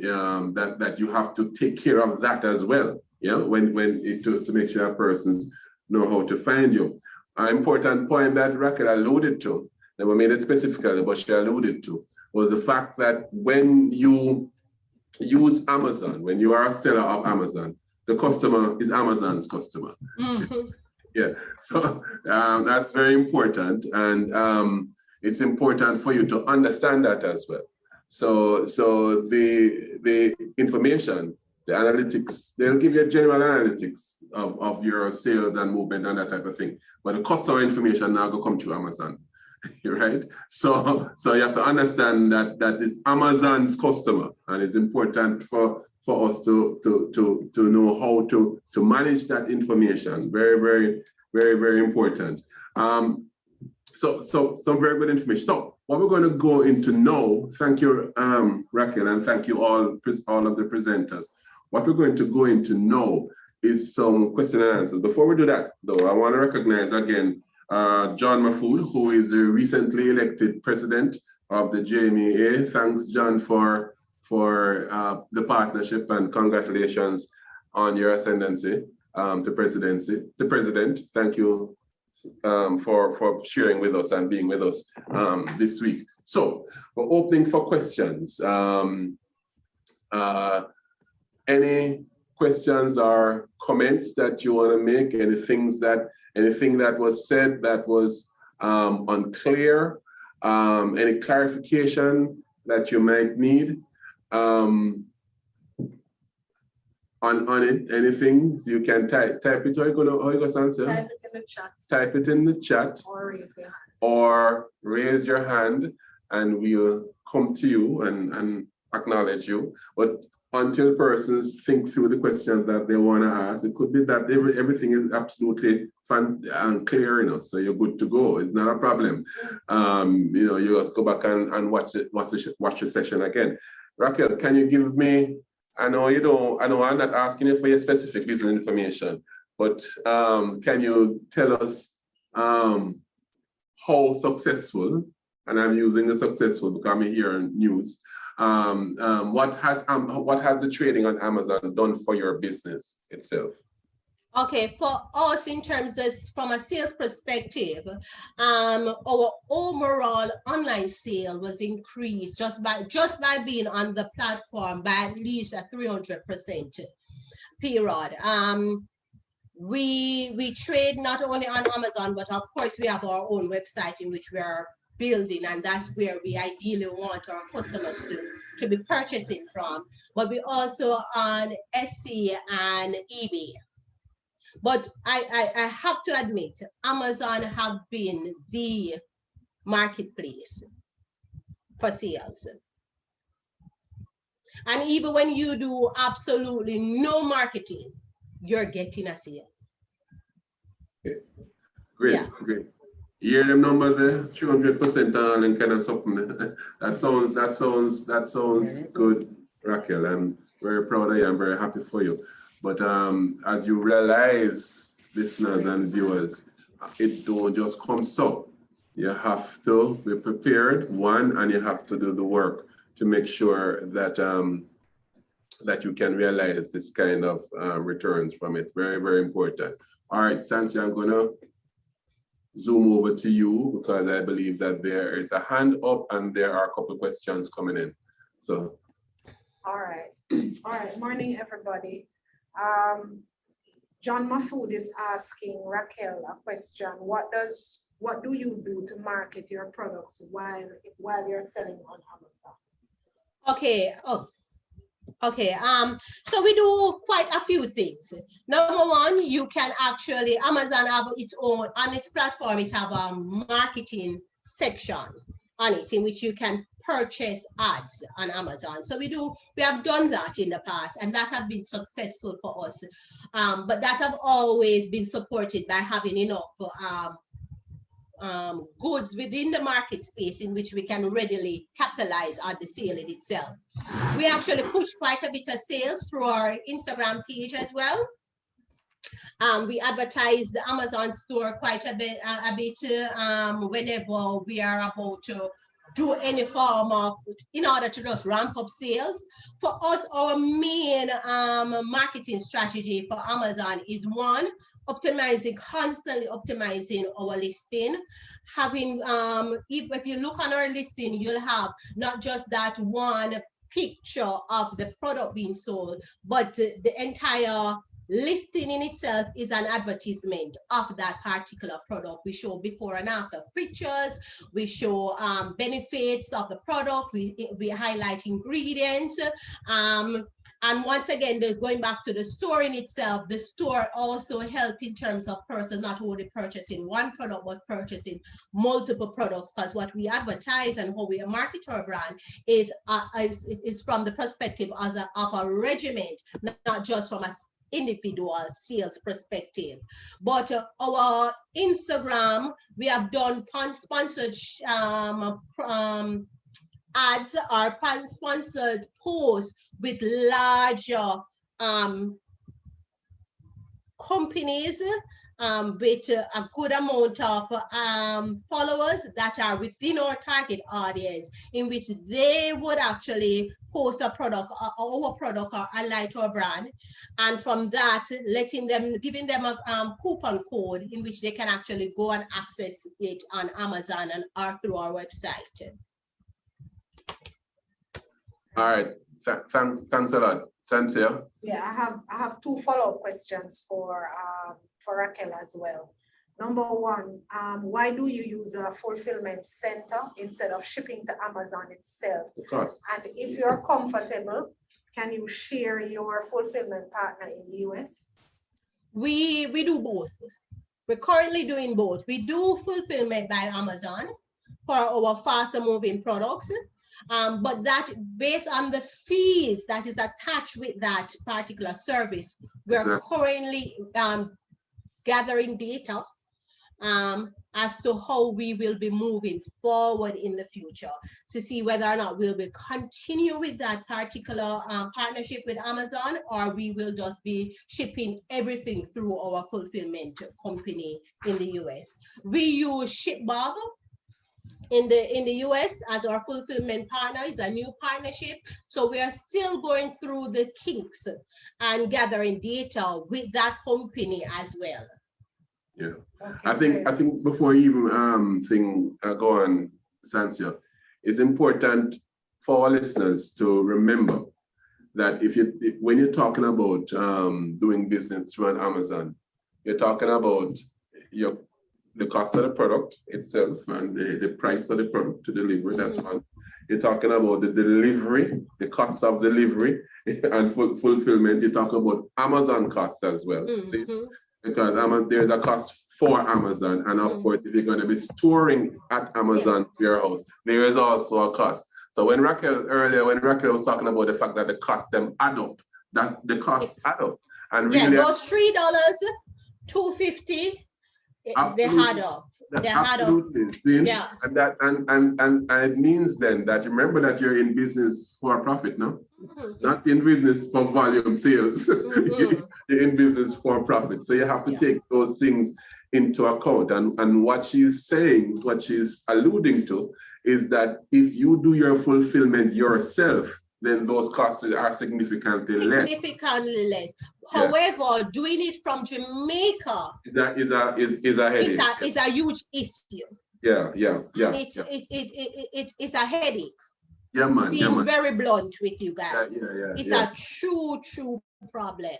that you have to take care of that as well, to make sure that persons know how to find you. An important point that Raquel alluded to, never made it specifically, but she alluded to, was the fact that when you use Amazon, when you are a seller of Amazon, the customer is Amazon's customer. Mm-hmm. Yeah, so that's very important, and it's important for you to understand that as well. So the information, the analytics, they'll give you a general analytics of your sales and movement and that type of thing. But the customer information now go come to Amazon, right? So you have to understand that it's Amazon's customer, and it's important for us to know how to manage that information. Very, very, very, very important. So some very good information. So what we're going to go into now, thank you, Raquel, and thank you all of the presenters. What we're going to go into now is some question and answers. Before we do that, though, I want to recognize again John Mahfood, who is a recently elected president of the JMEA. Thanks, John, for the partnership, and congratulations on your ascendancy to presidency. The president, thank you for sharing with us and being with us this week. So we're opening for questions. Any questions or comments that you want to make? Anything that was said that was unclear? Any clarification that you might need on it? Anything you can type it, or you gonna answer? Type it in the chat. Type it in the chat Or raise your hand. and we'll come to you and acknowledge you. But until persons think through the questions that they want to ask, it could be that everything is absolutely clear, so you're good to go. It's not a problem. You just go back and watch the session again. Raquel, can you give me, I know I'm not asking you for your specific business information, but can you tell us how successful, and I'm using the successful because I'm here in news, what has the trading on Amazon done for your business itself? Okay, for us in terms of from a sales perspective, our overall online sale was increased just by being on the platform by at least a 300% period. We trade not only on Amazon, but of course we have our own website in which we are building, and that's where we ideally want our customers to be purchasing from. But we also on Etsy and eBay. But I have to admit, Amazon have been the marketplace for sales. And even when you do absolutely no marketing, you're getting a sale. Okay. Great, Yeah. great. You hear them numbers there? 200% on and kind of something. That sounds good, Raquel. I'm very proud of you. I'm very happy for you. But as you realize, listeners and viewers, it don't just come so. You have to be prepared, and you have to do the work to make sure that that you can realize this kind of returns from it. Very, very important. All right, Sansi, I'm gonna zoom over to you because I believe that there is a hand up and there are a couple of questions coming in. So. All right. All right. Morning, everybody. John Mafood is asking Raquel a question. What do you do to market your products while you're selling on Amazon? Okay. Okay. So we do quite a few things. Number one, you can actually, Amazon have its own, on its platform, it have a marketing section on it in which you can purchase ads on Amazon. So we have done that in the past, and that has been successful for us. But that have always been supported by having enough goods within the market space in which we can readily capitalize on the sale in itself. We actually push quite a bit of sales through our Instagram page as well. We advertise the Amazon store quite a bit whenever we are about to do any form of, in order to just ramp up sales. For us, our main marketing strategy for Amazon is one, constantly optimizing our listing. Having, if you look on our listing, you'll have not just that one picture of the product being sold, but the entire listing in itself is an advertisement of that particular product. We show before and after pictures, we show benefits of the product, we highlight ingredients, and once again, going back to the store in itself, the store also help in terms of person not only purchasing one product, but purchasing multiple products, because what we advertise and how we market our brand is from the perspective of a regiment, not just from a individual sales perspective. But our Instagram, we have done sponsored ads or sponsored posts with larger companies with a good amount of followers that are within our target audience, in which they would actually post a product, our product, or ally to a brand, and from that, giving them a coupon code in which they can actually go and access it on Amazon and or through our website. All right, thanks a lot. Sansia? Yeah, I have two follow-up questions for Raquel as well. Number one, why do you use a fulfillment center instead of shipping to Amazon itself? Of course. And if you're comfortable, can you share your fulfillment partner in the US? We do both. We're currently doing both. We do fulfillment by Amazon for our faster moving products, but that based on the fees that is attached with that particular service, we're currently gathering data as to how we will be moving forward in the future to see whether or not we'll be continue with that particular partnership with Amazon, or we will just be shipping everything through our fulfillment company in the US. We use ShipBob in the US as our fulfillment partner. Is a new partnership, so we are still going through the kinks and gathering data with that company as well. Yeah, Okay, I think before you even go on, Sansia, it's important for our listeners to remember that when you're talking about doing business through an Amazon, you're talking about the cost of the product itself and the price of the product to deliver. That's one. You're talking about the delivery, the cost of delivery and fulfillment. You're talking about Amazon costs as well. See? Because there's a cost for Amazon, and of course, if you're going to be storing at Amazon warehouse, there is also a cost. So when Raquel was talking about the fact that the cost them add up, that the costs add up, and really, those $3, $2.50, they add up. They add up. Yeah, and that and it means then that remember that you're in business for profit, no? Not in business for volume sales. You're in business for profit. So you have to take those things into account. And what she's saying, what she's alluding to, is that if you do your fulfillment yourself, then those costs are significantly less. Significantly less. However, doing it from Jamaica is a headache. It's a huge issue. Yeah. It's a headache. Yeah, man. Being very blunt with you guys. It's a true problem.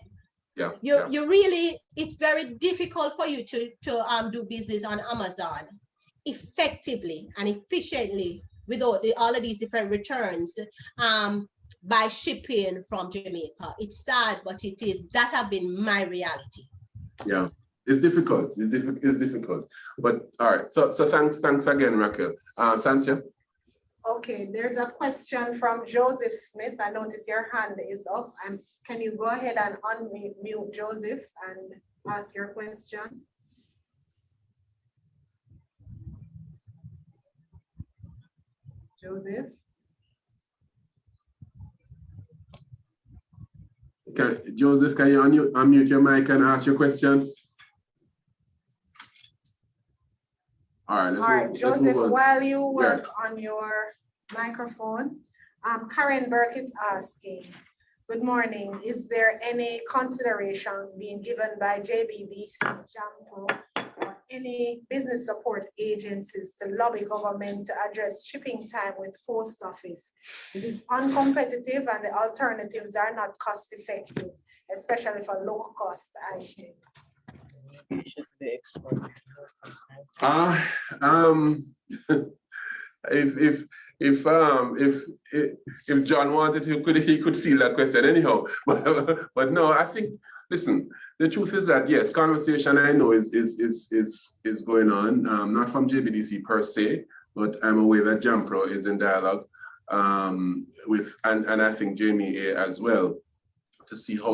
Yeah. You really, it's very difficult for you to do business on Amazon effectively and efficiently without all of these different returns by shipping from Jamaica. It's sad, but it is. That have been my reality. Yeah, it's difficult. It's difficult. But all right. So thanks again, Raquel. Sansia. Okay, there's a question from Joseph Smith. I notice your hand is up. And can you go ahead and unmute Joseph and ask your question? Joseph? Joseph, can you unmute your mic and ask your question? All right, Joseph, while you work on your microphone, Karen Burke is asking, good morning, is there any consideration being given by JBDC, JAMPO, or any business support agencies to lobby government to address shipping time with post office? It is uncompetitive and the alternatives are not cost effective, especially for low cost items. If John wanted, he could feel that question anyhow. But no, I think, listen, the truth is that yes, conversation I know is going on, not from JBDC per se, but I'm aware that JAMPRO is in dialogue with and I think Jamie as well, to see how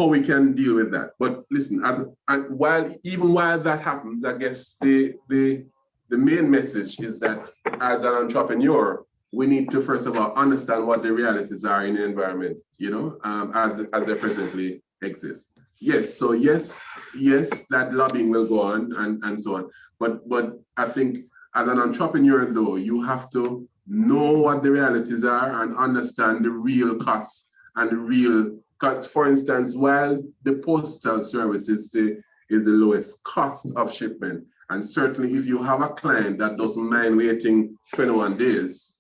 we can deal with that. But listen, while that happens, I guess the main message is that as an entrepreneur, we need to first of all understand what the realities are in the environment, as they presently exist. Yes, so yes, that lobbying will go on and so on. But I think as an entrepreneur though, you have to know what the realities are and understand the real costs and the real cuts. For instance, while the postal service is the lowest cost of shipment, and certainly if you have a client that doesn't mind waiting 21 days,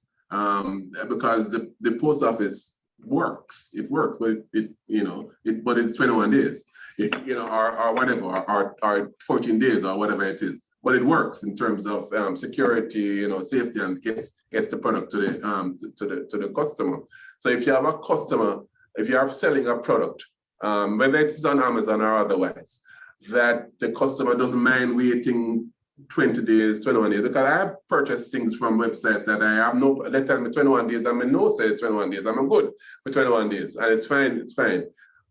because the post office works, but but it's 21 days, or whatever, or 14 days or whatever it is. But it works in terms of security, safety, and gets the product to the customer. So if you have a customer, if you are selling a product, whether it's on Amazon or otherwise, that the customer doesn't mind waiting 20 days, 21 days, because I have purchased things from websites that I have they tell me 21 days, and I know say it's 21 days, I'm good for 21 days, and it's fine.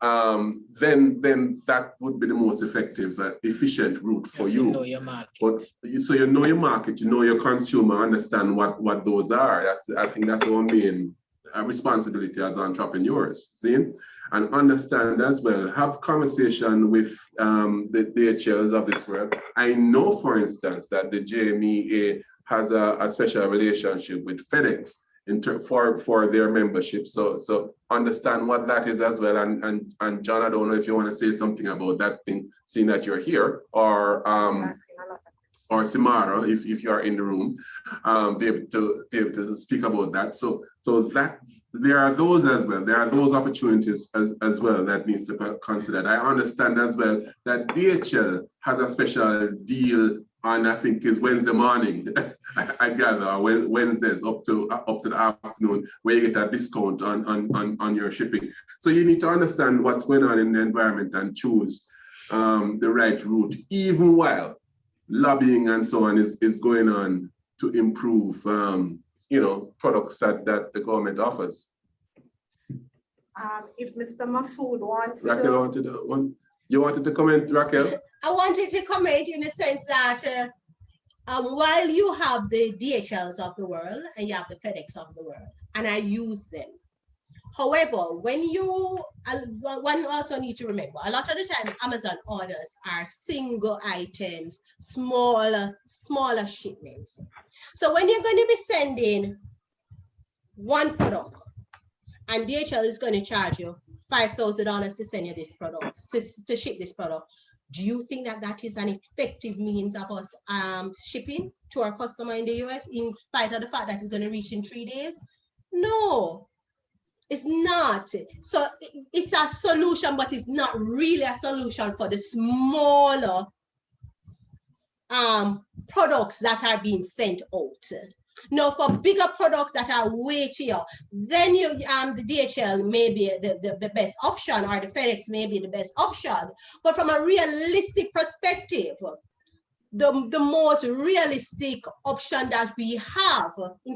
Then that would be the most effective, efficient route for you. Know your market. But so you know your market, you know your consumer, understand what those are. I think that's our main responsibility as entrepreneurs. See, and understand as well. Have conversation with the DHLs of this world. I know, for instance, that the JMEA has a special relationship with FedEx for their membership. So understand what that is as well. And John, I don't know if you want to say something about that thing, seeing that you're here, or Simara, if you are in the room, be able to speak about that. So that there are those as well. There are those opportunities as well that needs to be considered. I understand as well that DHL has a special deal on, I think it's Wednesday morning, I gather, Wednesdays up to the afternoon, where you get a discount on your shipping. So you need to understand what's going on in the environment and choose the right route, even while lobbying and so on is going on to improve products that the government offers. If Mr. Mahfood wants Raquel you wanted to comment, Raquel? I wanted to comment in the sense that while you have the DHLs of the world and you have the FedEx of the world, and I use them. However, one also needs to remember, a lot of the time Amazon orders are single items, smaller shipments. So when you're going to be sending one product and DHL is going to charge you $5,000 to send you this product, to ship this product, do you think that is an effective means of us shipping to our customer in the US, in spite of the fact that it's going to reach in 3 days? No, it's not. So it's a solution, but it's not really a solution for the smaller products that are being sent out. No, for bigger products that are weightier, then the DHL may be the best option, or the FedEx may be the best option. But from a realistic perspective, the most realistic option that we have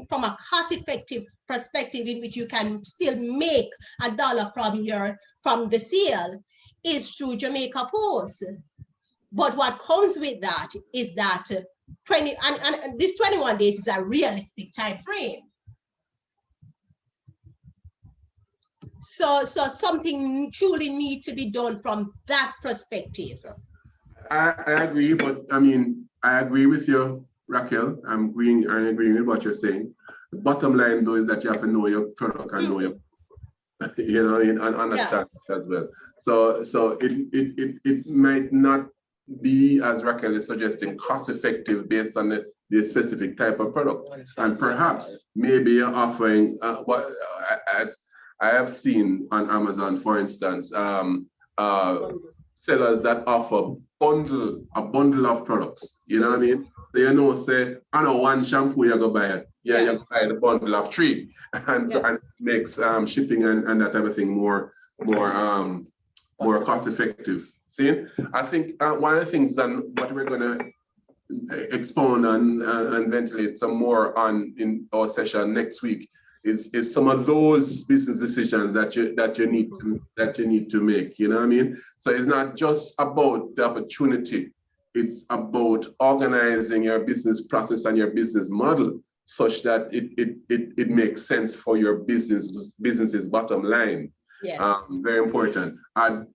from a cost-effective perspective, in which you can still make $1 from the sale, is through Jamaica Post. But what comes with that is that this 21 days is a realistic time frame. So something truly needs to be done from that perspective. I agree, but I mean, I agree with you, Raquel. I'm agreeing with what you're saying. The bottom line though is that you have to know your product and know your, and understand as well. So it might not be, as Raquel is suggesting, cost effective based on the specific type of product. And perhaps maybe you're offering what, as I have seen on Amazon, for instance, sellers that offer a bundle of products. You know what I mean? So say, I know one shampoo you go buy it. Yeah, you buy the bundle of 3, and makes shipping and that type of thing more cost effective. See, I think one of the things that what we're going to expound on and ventilate some more on in our session next week is some of those business decisions that you need to make. You know what I mean? So it's not just about the opportunity; it's about organizing your business process and your business model such that it makes sense for your business's bottom line. Yes. Very important.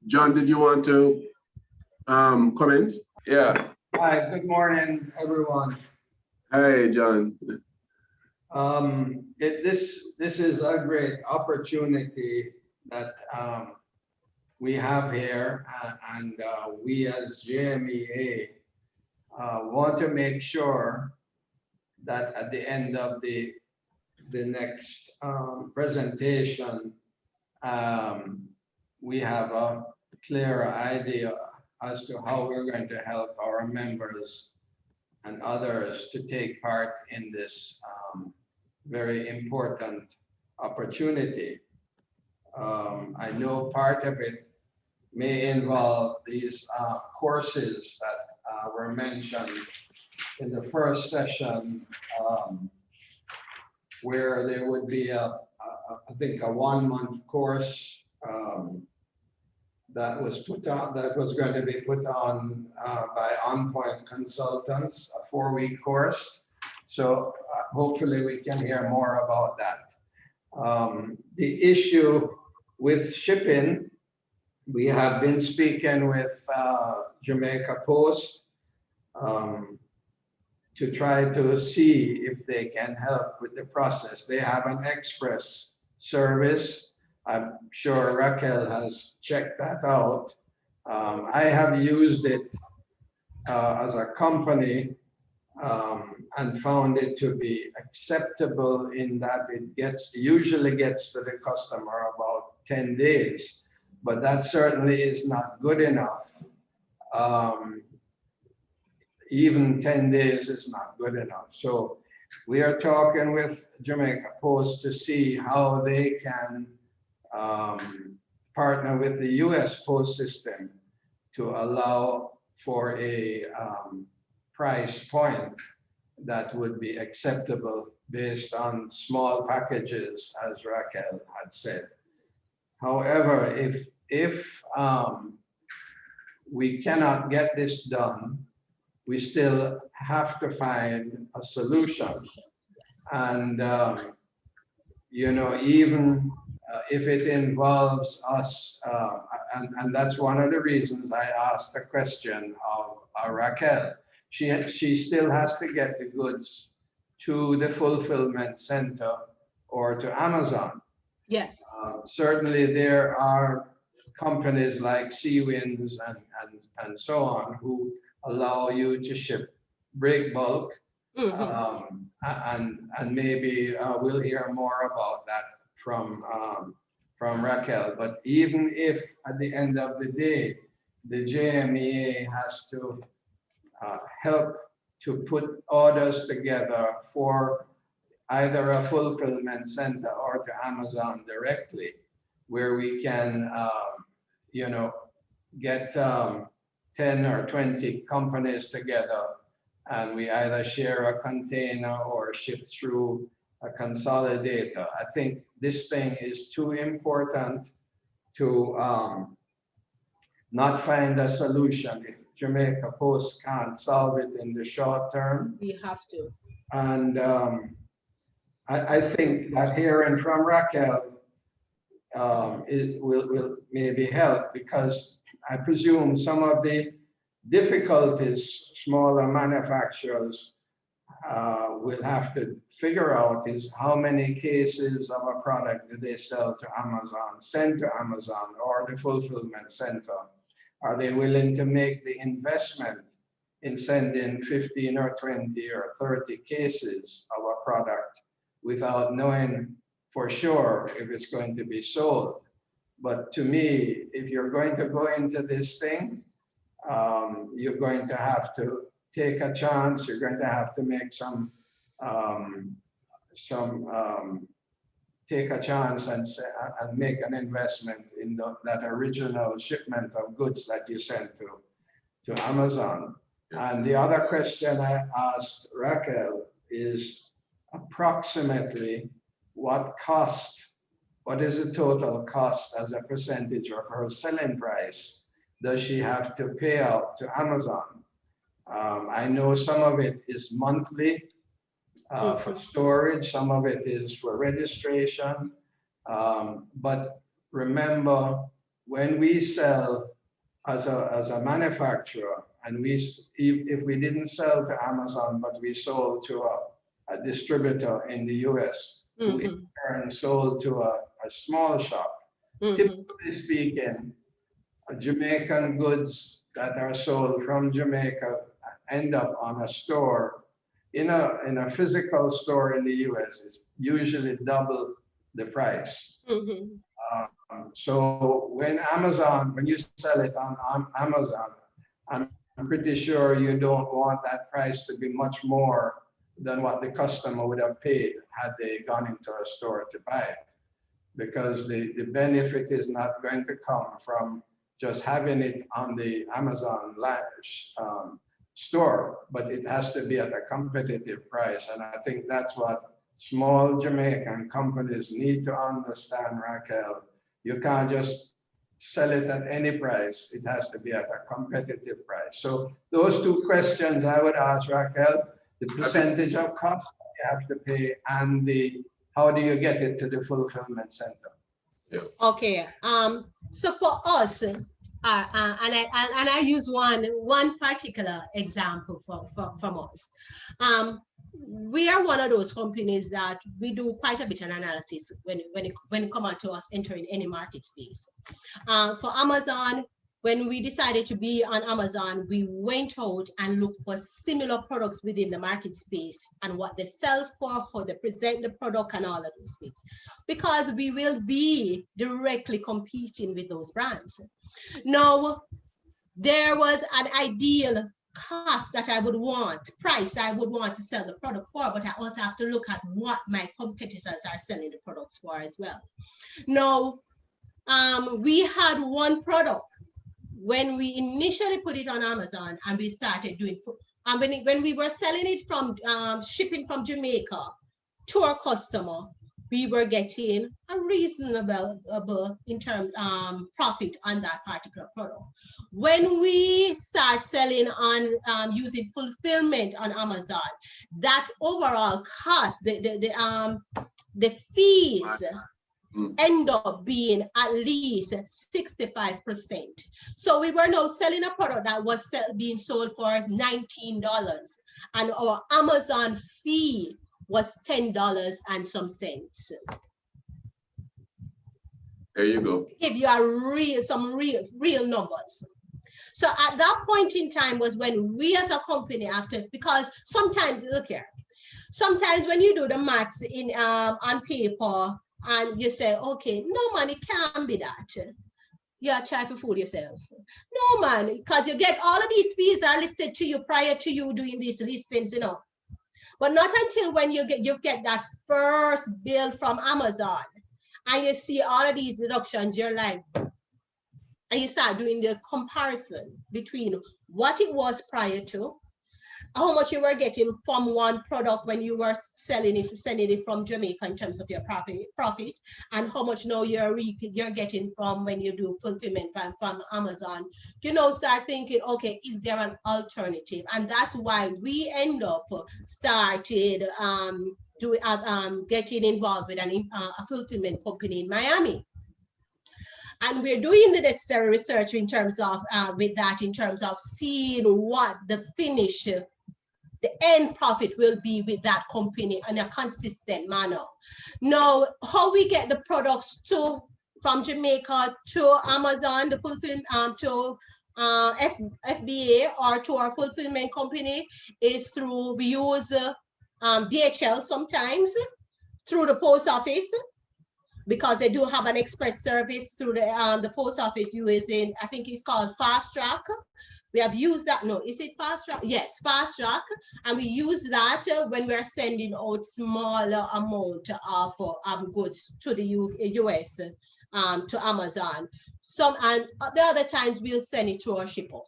John, did you want to comment? Yeah. Hi, good morning, everyone. Hey, John. This is a great opportunity that we have here, and we as JMEA want to make sure that at the end of the next presentation, we have a clearer idea as to how we're going to help our members and others to take part in this very important opportunity. I know part of it may involve these courses that were mentioned in the first session, where there would be I think a 1-month course that was going to be put on by On Point Consultants, a 4-week course. So hopefully we can hear more about that. The issue with shipping, we have been speaking with Jamaica Post to try to see if they can help with the process. They have an express service. I'm sure Raquel has checked that out. I have used it as a company and found it to be acceptable in that it usually gets to the customer about 10 days, but that certainly is not good enough. Even 10 days is not good enough. So we are talking with Jamaica Post to see how they can partner with the US Post system to allow for a price point that would be acceptable based on small packages, as Raquel had said. However, if we cannot get this done, we still have to find a solution. And, you know, even if it involves us, and that's one of the reasons I asked the question of Raquel. She still has to get the goods to the fulfillment center or to Amazon. Yes. Certainly there are companies like Seawinds and so on who allow you to ship break bulk. And maybe we'll hear more about that from Raquel. But even if at the end of the day, the JMEA has to help to put orders together for either a fulfillment center or to Amazon directly, where we can, you know, get 10 or 20 companies together, and we either share a container or ship through a consolidator. I think this thing is too important to not find a solution. If Jamaica Post can't solve it in the short term, We have to. and I think that hearing from Raquel it will maybe help, because I presume some of the difficulties smaller manufacturers will have to figure out is how many cases of a product do they sell to Amazon, send to Amazon or the fulfillment center? Are they willing to make the investment in sending 15 or 20 or 30 cases of a product without knowing for sure if it's going to be sold? But to me, if you're going to go into this thing, you're going to have to take a chance. You're going to have to make take a chance and make an investment in that original shipment of goods that you sent to Amazon. And the other question I asked Raquel is approximately what is the total cost as a percentage of her selling price does she have to pay out to Amazon? I know some of it is monthly for storage, some of it is for registration, but remember when we sell as a manufacturer, and if we didn't sell to Amazon, but we sold to a distributor in the US, who in turn sold to a small shop. Typically speaking, Jamaican goods that are sold from Jamaica end up on a store. In a physical store in the US, it's usually double the price. So when you sell it on Amazon, I'm pretty sure you don't want that price to be much more than what the customer would have paid had they gone into a store to buy it. Because the benefit is not going to come from just having it on the Amazon store, but it has to be at a competitive price. And I think that's what small Jamaican companies need to understand, Raquel. You can't just sell it at any price. It has to be at a competitive price. So those two questions I would ask Raquel, the percentage of cost you have to pay and how do you get it to the fulfillment center? Yeah. Okay. So for us, and I use one particular example from us. We are one of those companies that we do quite a bit of analysis when it comes out to us entering any market space. For Amazon, when we decided to be on Amazon, we went out and looked for similar products within the market space and what they sell for, how they present the product and all of those things, because we will be directly competing with those brands. Now, there was an ideal cost that I would want, price I would want to sell the product for, but I also have to look at what my competitors are selling the products for as well. Now, we had one product when we initially put it on Amazon and we started doing, when we were selling it from shipping from Jamaica to our customer, we were getting a reasonable in terms profit on that particular product. When we start selling on using fulfillment on Amazon, that overall cost, the fees end up being at least 65%. So we were now selling a product that was being sold for $19, and our Amazon fee was $10 and some cents. There you go. Give you some real numbers. So at that point in time was when we as a company because sometimes, look here, sometimes when you do the maths in on paper and you say, okay, no man, it can't be that. You're trying to fool yourself. No man, because you get all of these fees are listed to you prior to you doing these listings, you know. But not until when you get that first bill from Amazon and you see all of these deductions, you're like, and you start doing the comparison between what it was prior to, how much you were getting from one product when you were sending it from Jamaica in terms of your profit, and how much now you're getting from when you do fulfillment from Amazon. You know, start thinking, okay, is there an alternative? And that's why we end up started getting involved with a fulfillment company in Miami. And we're doing the necessary research in terms of in terms of seeing what the finish, the end profit will be with that company in a consistent manner. Now, how we get the products from Jamaica to Amazon, the fulfillment to FBA or to our fulfillment company is through, we use DHL sometimes, through the post office, because they do have an express service through the post office using, I think it's called Fast Track. We have used that. No, is it Fast Track? Yes, Fast Track. And we use that when we're sending out smaller amount of goods to the US, to Amazon. And the other times we'll send it to our shipper.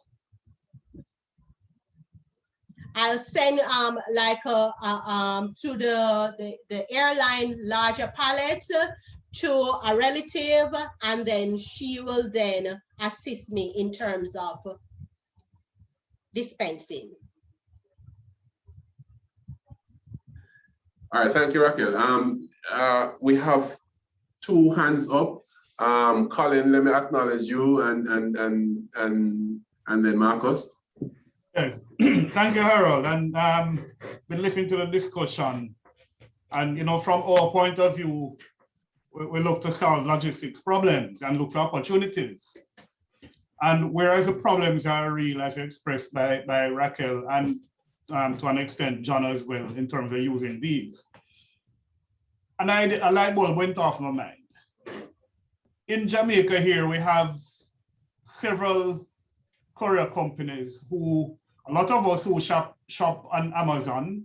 I'll send to the airline larger pallets to a relative, and then she will then assist me in terms of dispensing. All right, thank you, Raquel. We have two hands up. Colin, let me acknowledge you and then Marcus. Yes, thank you, Harold. And been listening to the discussion, and from our point of view, we look to solve logistics problems and look for opportunities. And whereas the problems are real, as expressed by Raquel and to an extent John as well, in terms of using these. And a light bulb went off my mind. In Jamaica here, we have several courier companies who, a lot of us who shop on Amazon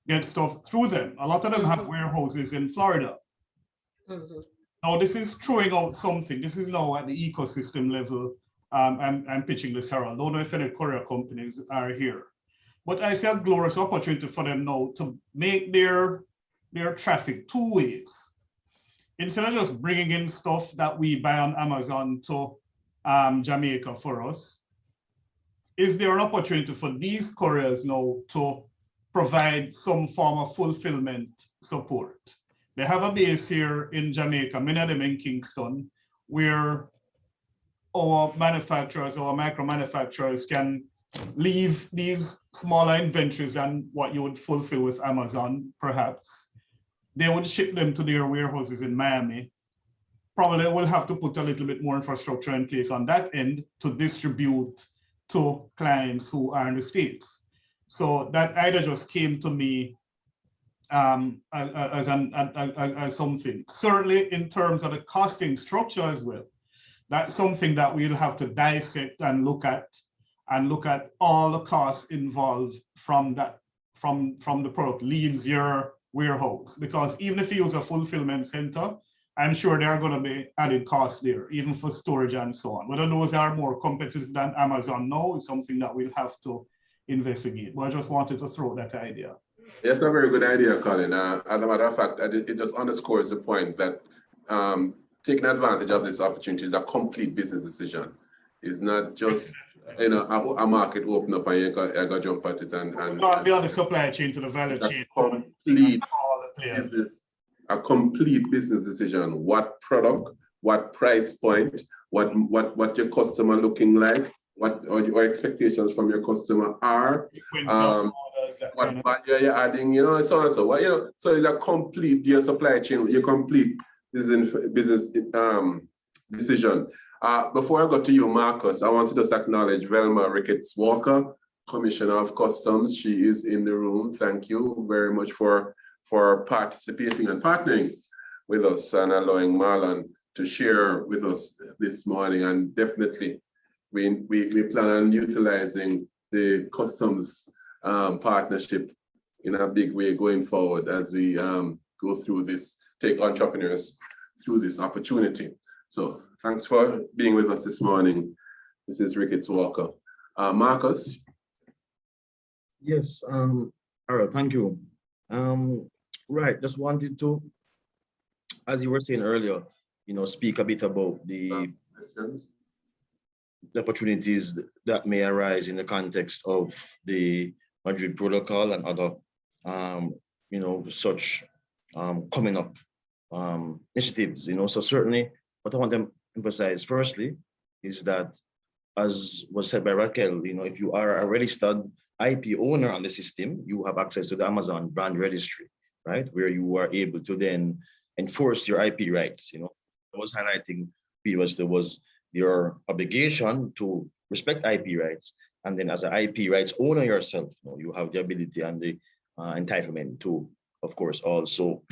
get stuff through them. A lot of them have warehouses in Florida. Now this is throwing out something. This is now at the ecosystem level. I'm pitching this, Harold. I don't know if any courier companies are here. But I see a glorious opportunity for them now to make their traffic two ways. Instead of just bringing in stuff that we buy on Amazon to Jamaica for us, is there an opportunity for these couriers now to provide some form of fulfillment support? They have a base here in Jamaica, many of them in Kingston, where our manufacturers, our micro manufacturers can leave these smaller inventories than what you would fulfill with Amazon, perhaps. They would ship them to their warehouses in Miami. Probably will have to put a little bit more infrastructure in place on that end to distribute to clients who are in the States. So that idea just came to me as something. Certainly in terms of the costing structure as well. That's something that we'll have to dissect and look at all the costs involved from the product leaves your warehouse. Because even if you use a fulfillment center, I'm sure there are going to be added costs there, even for storage and so on. Whether those are more competitive than Amazon now is something that we'll have to investigate. But I just wanted to throw that idea. Yes, a very good idea, Colin. As a matter of fact, it just underscores the point that taking advantage of this opportunity is a complete business decision. It's not just a market open up and you got jump at it and beyond the supply chain to the value chain. A complete business decision. What product, what price point, what your customer looking like, what your expectations from your customer are, what value you're adding, so on and so on. So it's a complete your supply chain, your complete business decision. Before I go to you, Marcus, I want to just acknowledge Velma Ricketts Walker, Commissioner of Customs. She is in the room. Thank you very much for participating and partnering with us and allowing Marlon to share with us this morning. And definitely, we plan on utilizing the customs partnership in a big way going forward as we go through this, take entrepreneurs through this opportunity. So thanks for being with us this morning. This is Ricketts Walker. Marcus? Yes, Harold, thank you. Right, just wanted to, as you were saying earlier, speak a bit about the opportunities that may arise in the context of the Madrid Protocol and other, such coming up initiatives. So certainly, what I want to emphasize firstly is that, as was said by Raquel, if you are a registered IP owner on the system, you have access to the Amazon brand registry, right? Where you are able to then enforce your IP rights. I was highlighting previously was your obligation to respect IP rights. And then as an IP rights owner yourself, you have the ability and the entitlement to, of course, also,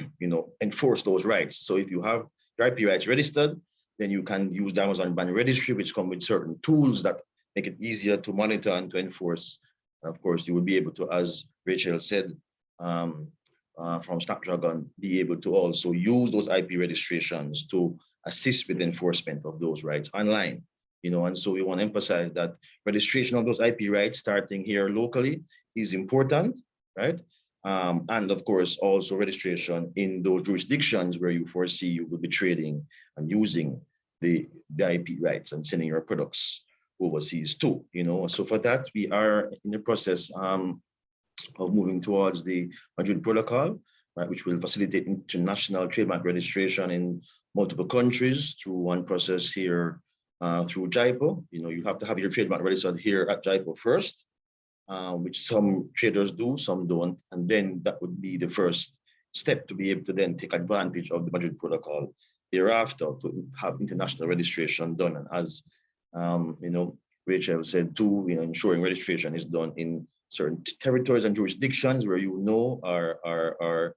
enforce those rights. So if you have your IP rights registered, then you can use the Amazon brand registry, which come with certain tools that make it easier to monitor and to enforce. And of course, you will be able to, as Rachel said, from Snapdragon, be able to also use those IP registrations to assist with enforcement of those rights online. And so we want to emphasize that registration of those IP rights starting here locally is important, right? And of course, also registration in those jurisdictions where you foresee you will be trading and using the IP rights and sending your products overseas too. So for that, we are in the process of moving towards the Madrid Protocol, right, which will facilitate international trademark registration in multiple countries through one process here through JIPO. You have to have your trademark registered here at JIPO first, which some traders do, some don't. And then that would be the first step to be able to then take advantage of the Madrid Protocol thereafter to have international registration done. And as Rachel said too, ensuring registration is done in certain territories and jurisdictions where are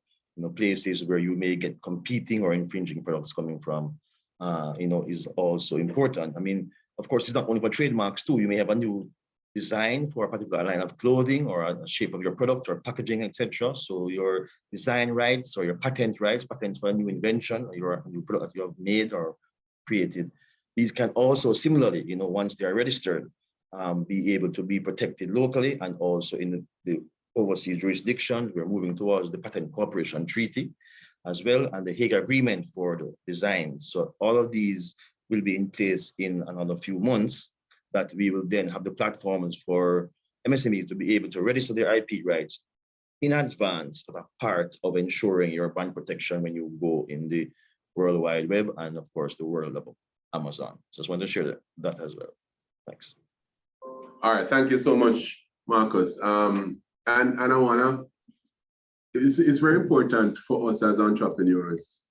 places where you may get competing or infringing products coming from, is also important. I mean, of course, it's not only for trademarks too. You may have a new design for a particular line of clothing or a shape of your product or packaging, etc. So your design rights or your patent rights, patents for a new invention or your new product that you have made or created, these can also similarly, once they are registered, be able to be protected locally and also in the overseas jurisdictions. We're moving towards the Patent Cooperation Treaty as well, and the Hague Agreement for the designs. So all of these will be in place in another few months, that we will then have the platforms for MSMEs to be able to register their IP rights in advance of a part of ensuring your brand protection when you go in the World Wide Web and of course the world of Amazon. So just want to share that as well. Thanks. All right, thank you so much, Marcus. And I wanna, it's very important for us as entrepreneurs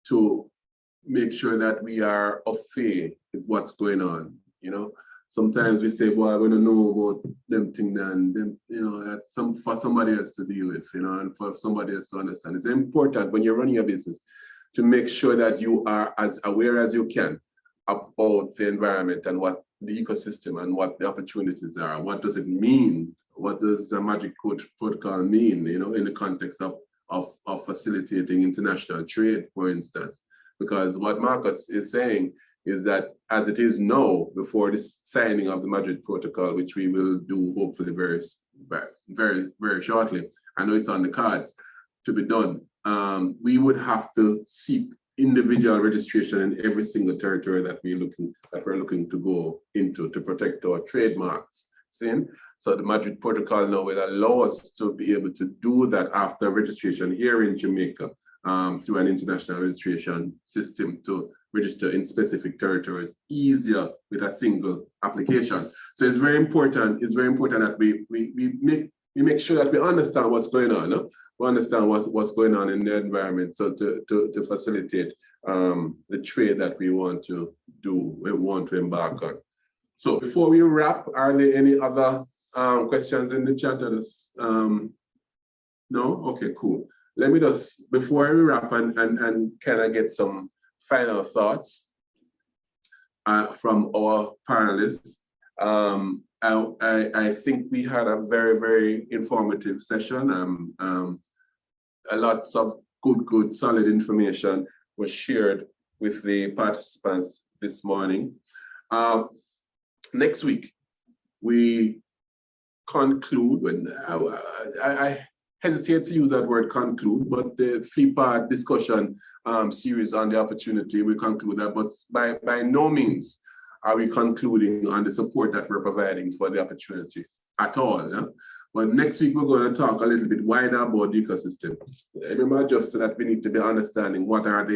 to make sure that we are au fait with what's going on. Sometimes we say, well, I want to know about them things and them, that's for somebody else to deal with, and for somebody else to understand. It's important when you're running a business to make sure that you are as aware as you can about the environment and what the ecosystem and what the opportunities are. What does it mean? What does the Magic Protocol mean, in the context of facilitating international trade, for instance? Because what Marcus is saying is that as it is now, before the signing of the Madrid Protocol, which we will do hopefully very, very, very shortly, I know it's on the cards to be done, we would have to seek individual registration in every single territory that we're looking to go into to protect our trademarks. So the Madrid Protocol now will allow us to be able to do that after registration here in Jamaica through an international registration system to register in specific territories easier with a single application. So it's very important. It's very important that we make sure that we understand what's going on. We understand what's going on in the environment, so to facilitate the trade that we want to do, we want to embark on. So before we wrap, are there any other questions in the chat? No? Okay, cool. Let me just, before we wrap and can I get some final thoughts from our panelists. I think we had a very, very informative session. Lots of good, solid information was shared with the participants this morning. Next week, we conclude, when I hesitate to use that word conclude, but the three-part discussion series on the opportunity, we conclude that, but by no means are we concluding on the support that we're providing for the opportunity at all. Yeah? But next week, we're going to talk a little bit wider about the ecosystem. Remember just that we need to be understanding what does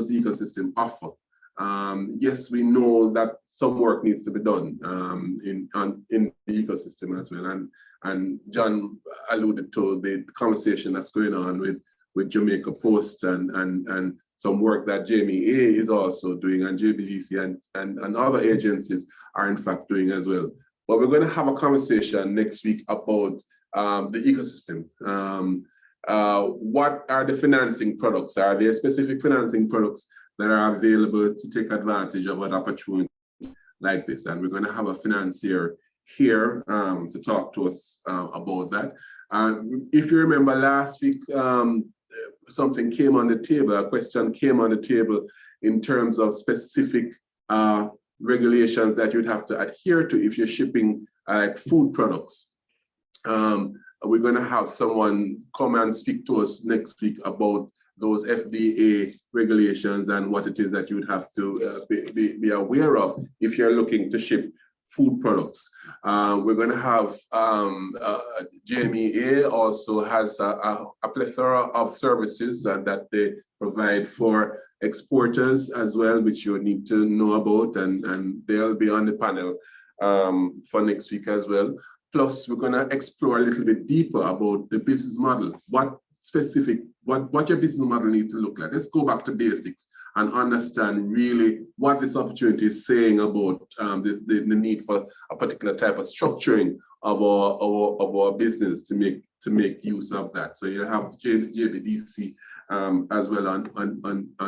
the ecosystem offer. Yes, we know that some work needs to be done in the ecosystem as well. And John alluded to the conversation that's going on with Jamaica Post and some work that JMEA is also doing, and JBDC and other agencies are in fact doing as well. But we're going to have a conversation next week about the ecosystem. What are the financing products? Are there specific financing products that are available to take advantage of an opportunity like this? And we're going to have a financier here to talk to us about that. If you remember last week, something came on the table, a question came on the table in terms of specific regulations that you'd have to adhere to if you're shipping food products. We're going to have someone come and speak to us next week about those FDA regulations and what it is that you'd have to be aware of if you're looking to ship food products. We're going to have JMEA also has a plethora of services that they provide for exporters as well, which you need to know about, and they'll be on the panel for next week as well. Plus, we're going to explore a little bit deeper about the business model. What your business model needs to look like. Let's go back to basics and understand really what this opportunity is saying about the need for a particular type of structuring of our business to make use of that. So you have JBDC as well on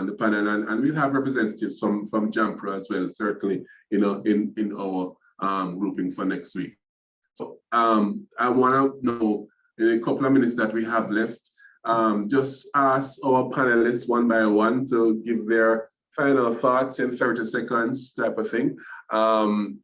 the panel, and we'll have representatives from JAMPRA as well, certainly in our grouping for next week. So I want to know in a couple of minutes that we have left, just ask our panelists one by one to give their final thoughts in 30 seconds type of thing on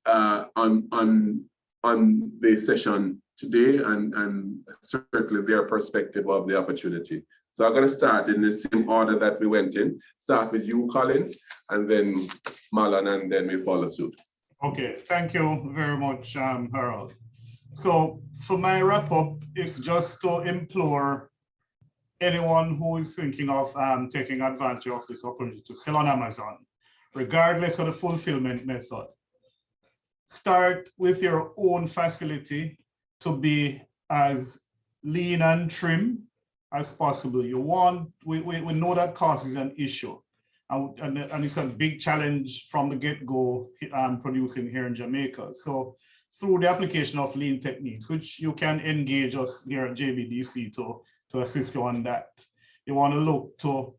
the session today and certainly their perspective of the opportunity. So I'm going to start in the same order that we went in. Start with you, Colin, and then Marlon, and then we follow suit. Okay, thank you very much, Harold. So for my wrap up, it's just to implore anyone who is thinking of taking advantage of this opportunity to sell on Amazon, regardless of the fulfillment method. Start with your own facility to be as lean and trim as possible. We know that cost is an issue, and it's a big challenge from the get-go producing here in Jamaica. So through the application of lean techniques, which you can engage us here at JBDC to assist you on that. You want to look to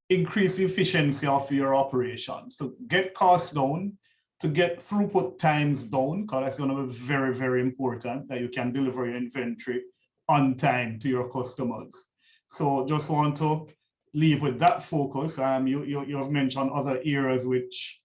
increase the efficiency of your operations, to get costs down, to get throughput times down, because that's going to be very, very important that you can deliver your inventory on time to your customers. So just want to leave with that focus. You have mentioned other areas which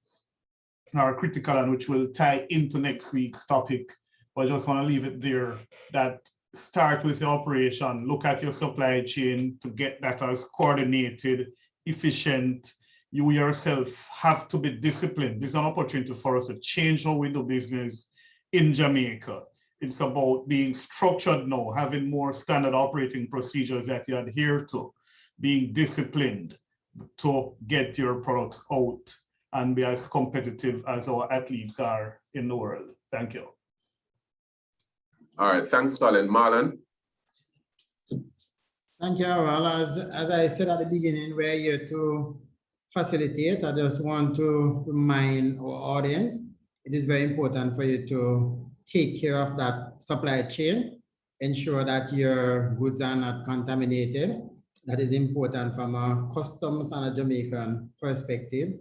are critical and which will tie into next week's topic, but I just want to leave it there, that start with the operation, look at your supply chain to get that as coordinated, efficient. You yourself have to be disciplined. This is an opportunity for us to change how we do business in Jamaica. It's about being structured now, having more standard operating procedures that you adhere to, being disciplined to get your products out and be as competitive as our athletes are in the world. Thank you. All right, thanks, Colin. Marlon? Thank you, Well, as I said at the beginning, we're here to facilitate. I just want to remind our audience, it is very important for you to take care of that supply chain, ensure that your goods are not contaminated. That is important from a customs and a Jamaican perspective.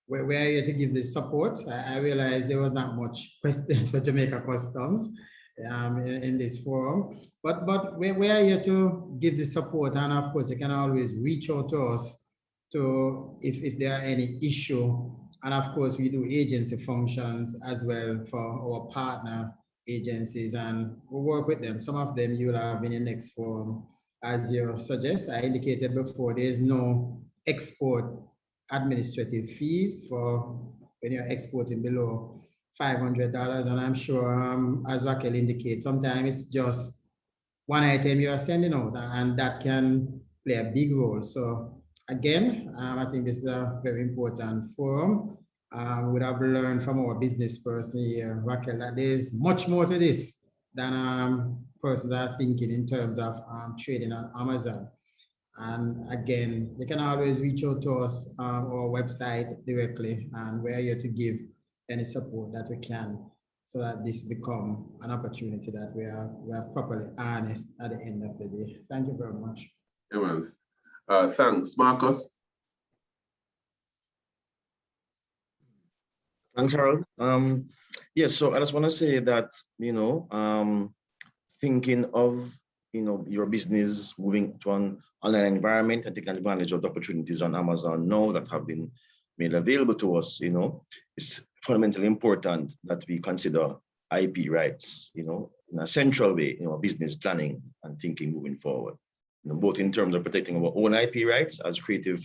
We're here to give this support. I realized there was not much questions for Jamaica Customs in this forum, but we're here to give the support, and of course you can always reach out to us if there are any issue, and of course we do agency functions as well for our partner agencies, and we work with them. Some of them you will have in the next forum. As you suggest, I indicated before, there is no export administrative fees for when you're exporting below $500, and I'm sure, as Raquel indicates, sometimes it's just one item you are sending out, and that can play a big role. So again, I think this is a very important forum. We have learned from our business person here, Raquel, that there's much more to this than persons are thinking in terms of trading on Amazon. And again, you can always reach out to us on our website directly, and we're here to give any support that we can so that this become an opportunity that we are properly harnessed at the end of the day. Thank you very much. Yeah, thanks. Marcus? Thanks, Harold. Yes, so I just want to say that, thinking of, your business moving to an online environment and taking advantage of the opportunities on Amazon now that have been made available to us, it's fundamentally important that we consider IP rights, in a central way, business planning and thinking moving forward, both in terms of protecting our own IP rights as creative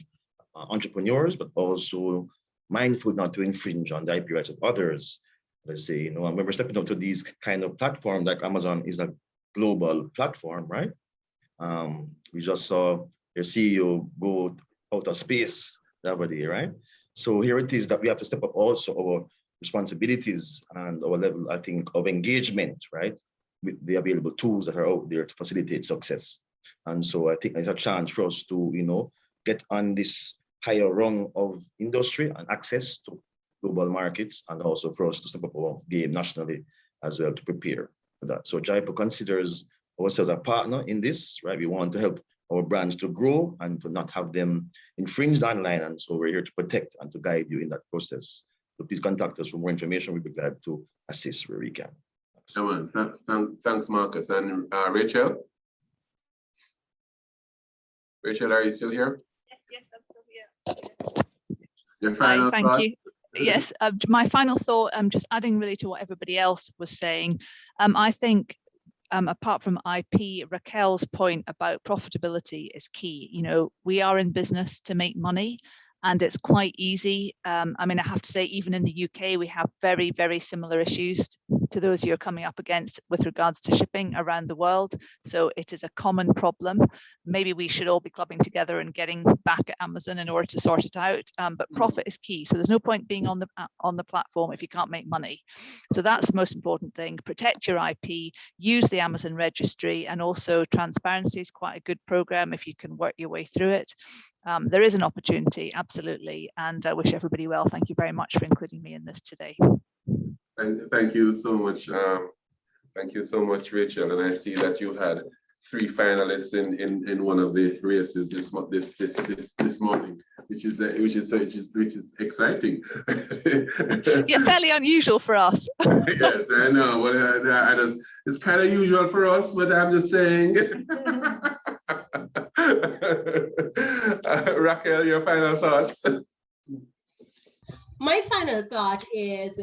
entrepreneurs, but also mindful not to infringe on the IP rights of others let's say, when we're stepping up to these kind of platforms, like Amazon is a global platform, right? We just saw your CEO go out of space the other day, right? So here it is that we have to step up also our responsibilities and our level, I think, of engagement, right? With the available tools that are out there to facilitate success. And so I think there's a chance for us to, get on this higher rung of industry and access to global markets, and also for us to step up our game nationally as well to prepare for that. So Jaipur considers ourselves a partner in this, right? We want to help our brands to grow and to not have them infringed online. And so we're here to protect and to guide you in that process. So please contact us for more information. We'd be glad to assist where we can. Thanks, Marcus. And Rachel? Rachel, are you still here? Yes, I'm still here. Your final Thank thought? you. Yes, my final thought, just adding really to what everybody else was saying. I think apart from IP, Raquel's point about profitability is key. We are in business to make money, and it's quite easy. I mean, I have to say, even in the UK, we have very, very similar issues to those you're coming up against with regards to shipping around the world. So it is a common problem. Maybe we should all be clubbing together and getting back at Amazon in order to sort it out. But profit is key. So there's no point being on the platform if you can't make money. So that's the most important thing. Protect your IP, use the Amazon registry, and also transparency is quite a good program if you can work your way through it. There is an opportunity, absolutely, and I wish everybody well. Thank you very much for including me in this today. Thank you so much. Thank you so much, Rachel. And I see that you had 3 finalists in one of the races this morning, which is exciting. Yeah, fairly unusual for us. Yes, I know. Well, it's kind of usual for us, but I'm just saying. Raquel, your final thoughts? My final thought is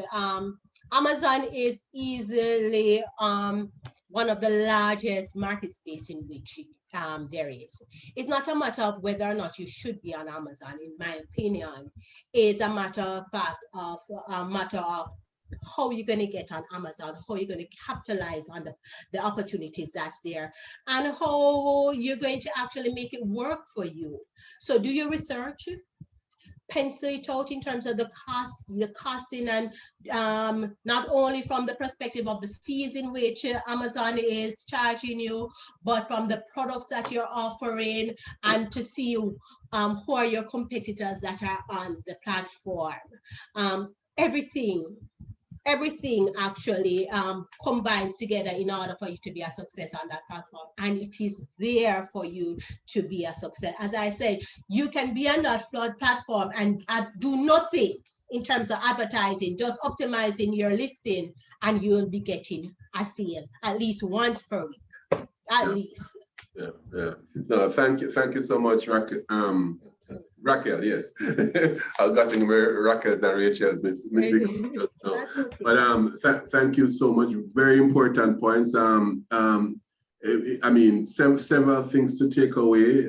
Amazon is easily one of the largest market space in which there is. It's not a matter of whether or not you should be on Amazon, in my opinion. It's a matter of fact of how you're going to get on Amazon, how you're going to capitalize on the opportunities that's there, and how you're going to actually make it work for you. So do your research, pencil it out in terms of the costing, and not only from the perspective of the fees in which Amazon is charging you, but from the products that you're offering, and to see who are your competitors that are on the platform. Everything actually combines together in order for you to be a success on that platform, and it is there for you to be a success. As I said, you can be on that flood platform and do nothing in terms of advertising, just optimizing your listing, and you'll be getting a sale at least once per week, at least. Yeah. No, thank you so much, Raquel. Raquel, yes. I've gotten Raquel's and Rachel's. But thank you so much. Very important points. I mean, several things to take away.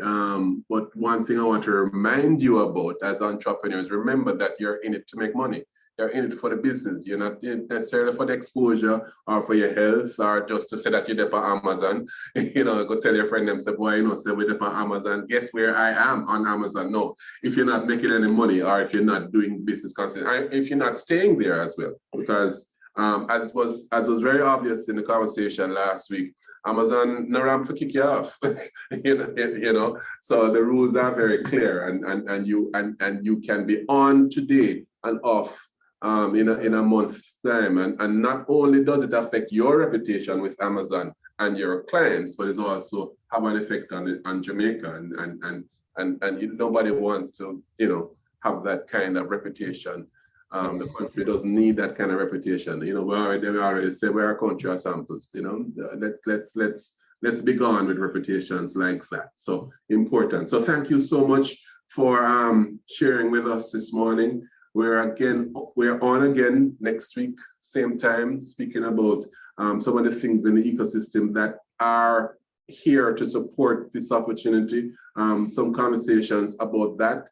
But one thing I want to remind you about as entrepreneurs, remember that you're in it to make money. You're in it for the business. You're not necessarily for the exposure or for your health or just to say that you're there on Amazon. Go tell your friend them, say, boy, say we're there on Amazon. Guess where I am on Amazon? No, if you're not making any money or if you're not doing business consistently, if you're not staying there as well. Because as was very obvious in the conversation last week, Amazon no ramp for kick you off. So the rules are very clear, and you can be on today and off in a month's time, and not only does it affect your reputation with Amazon and your clients, but it's also have an effect on Jamaica, and nobody wants to have that kind of reputation. The country doesn't need that kind of reputation. We already say we're a country of samples. Let's be gone with reputations like that. So important. So thank you so much for sharing with us this morning. We're on again next week, same time, speaking about some of the things in the ecosystem that are here to support this opportunity. Some conversations about that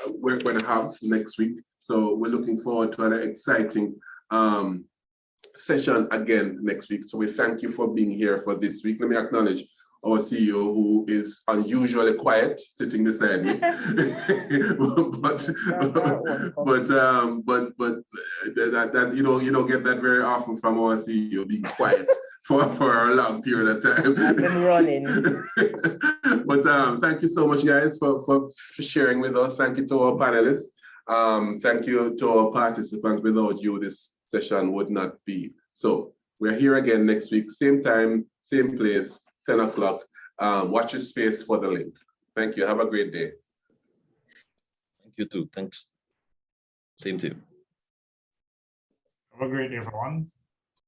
we're going to have next week. So we're looking forward to an exciting session again next week. So we thank you for being here for this week. Let me acknowledge our CEO, who is unusually quiet, sitting beside me. but that you don't get that very often from our CEO being quiet for a long period of time. I've been running. But thank you so much, guys, for sharing with us. Thank you to our panelists. Thank you to our participants. Without you, this session would not be. So we're here again next week, same time, same place, 10 o'clock. Watch your space for the link. Thank you. Have a great day. Thank you too. Thanks. Same to you. Have a great day, everyone.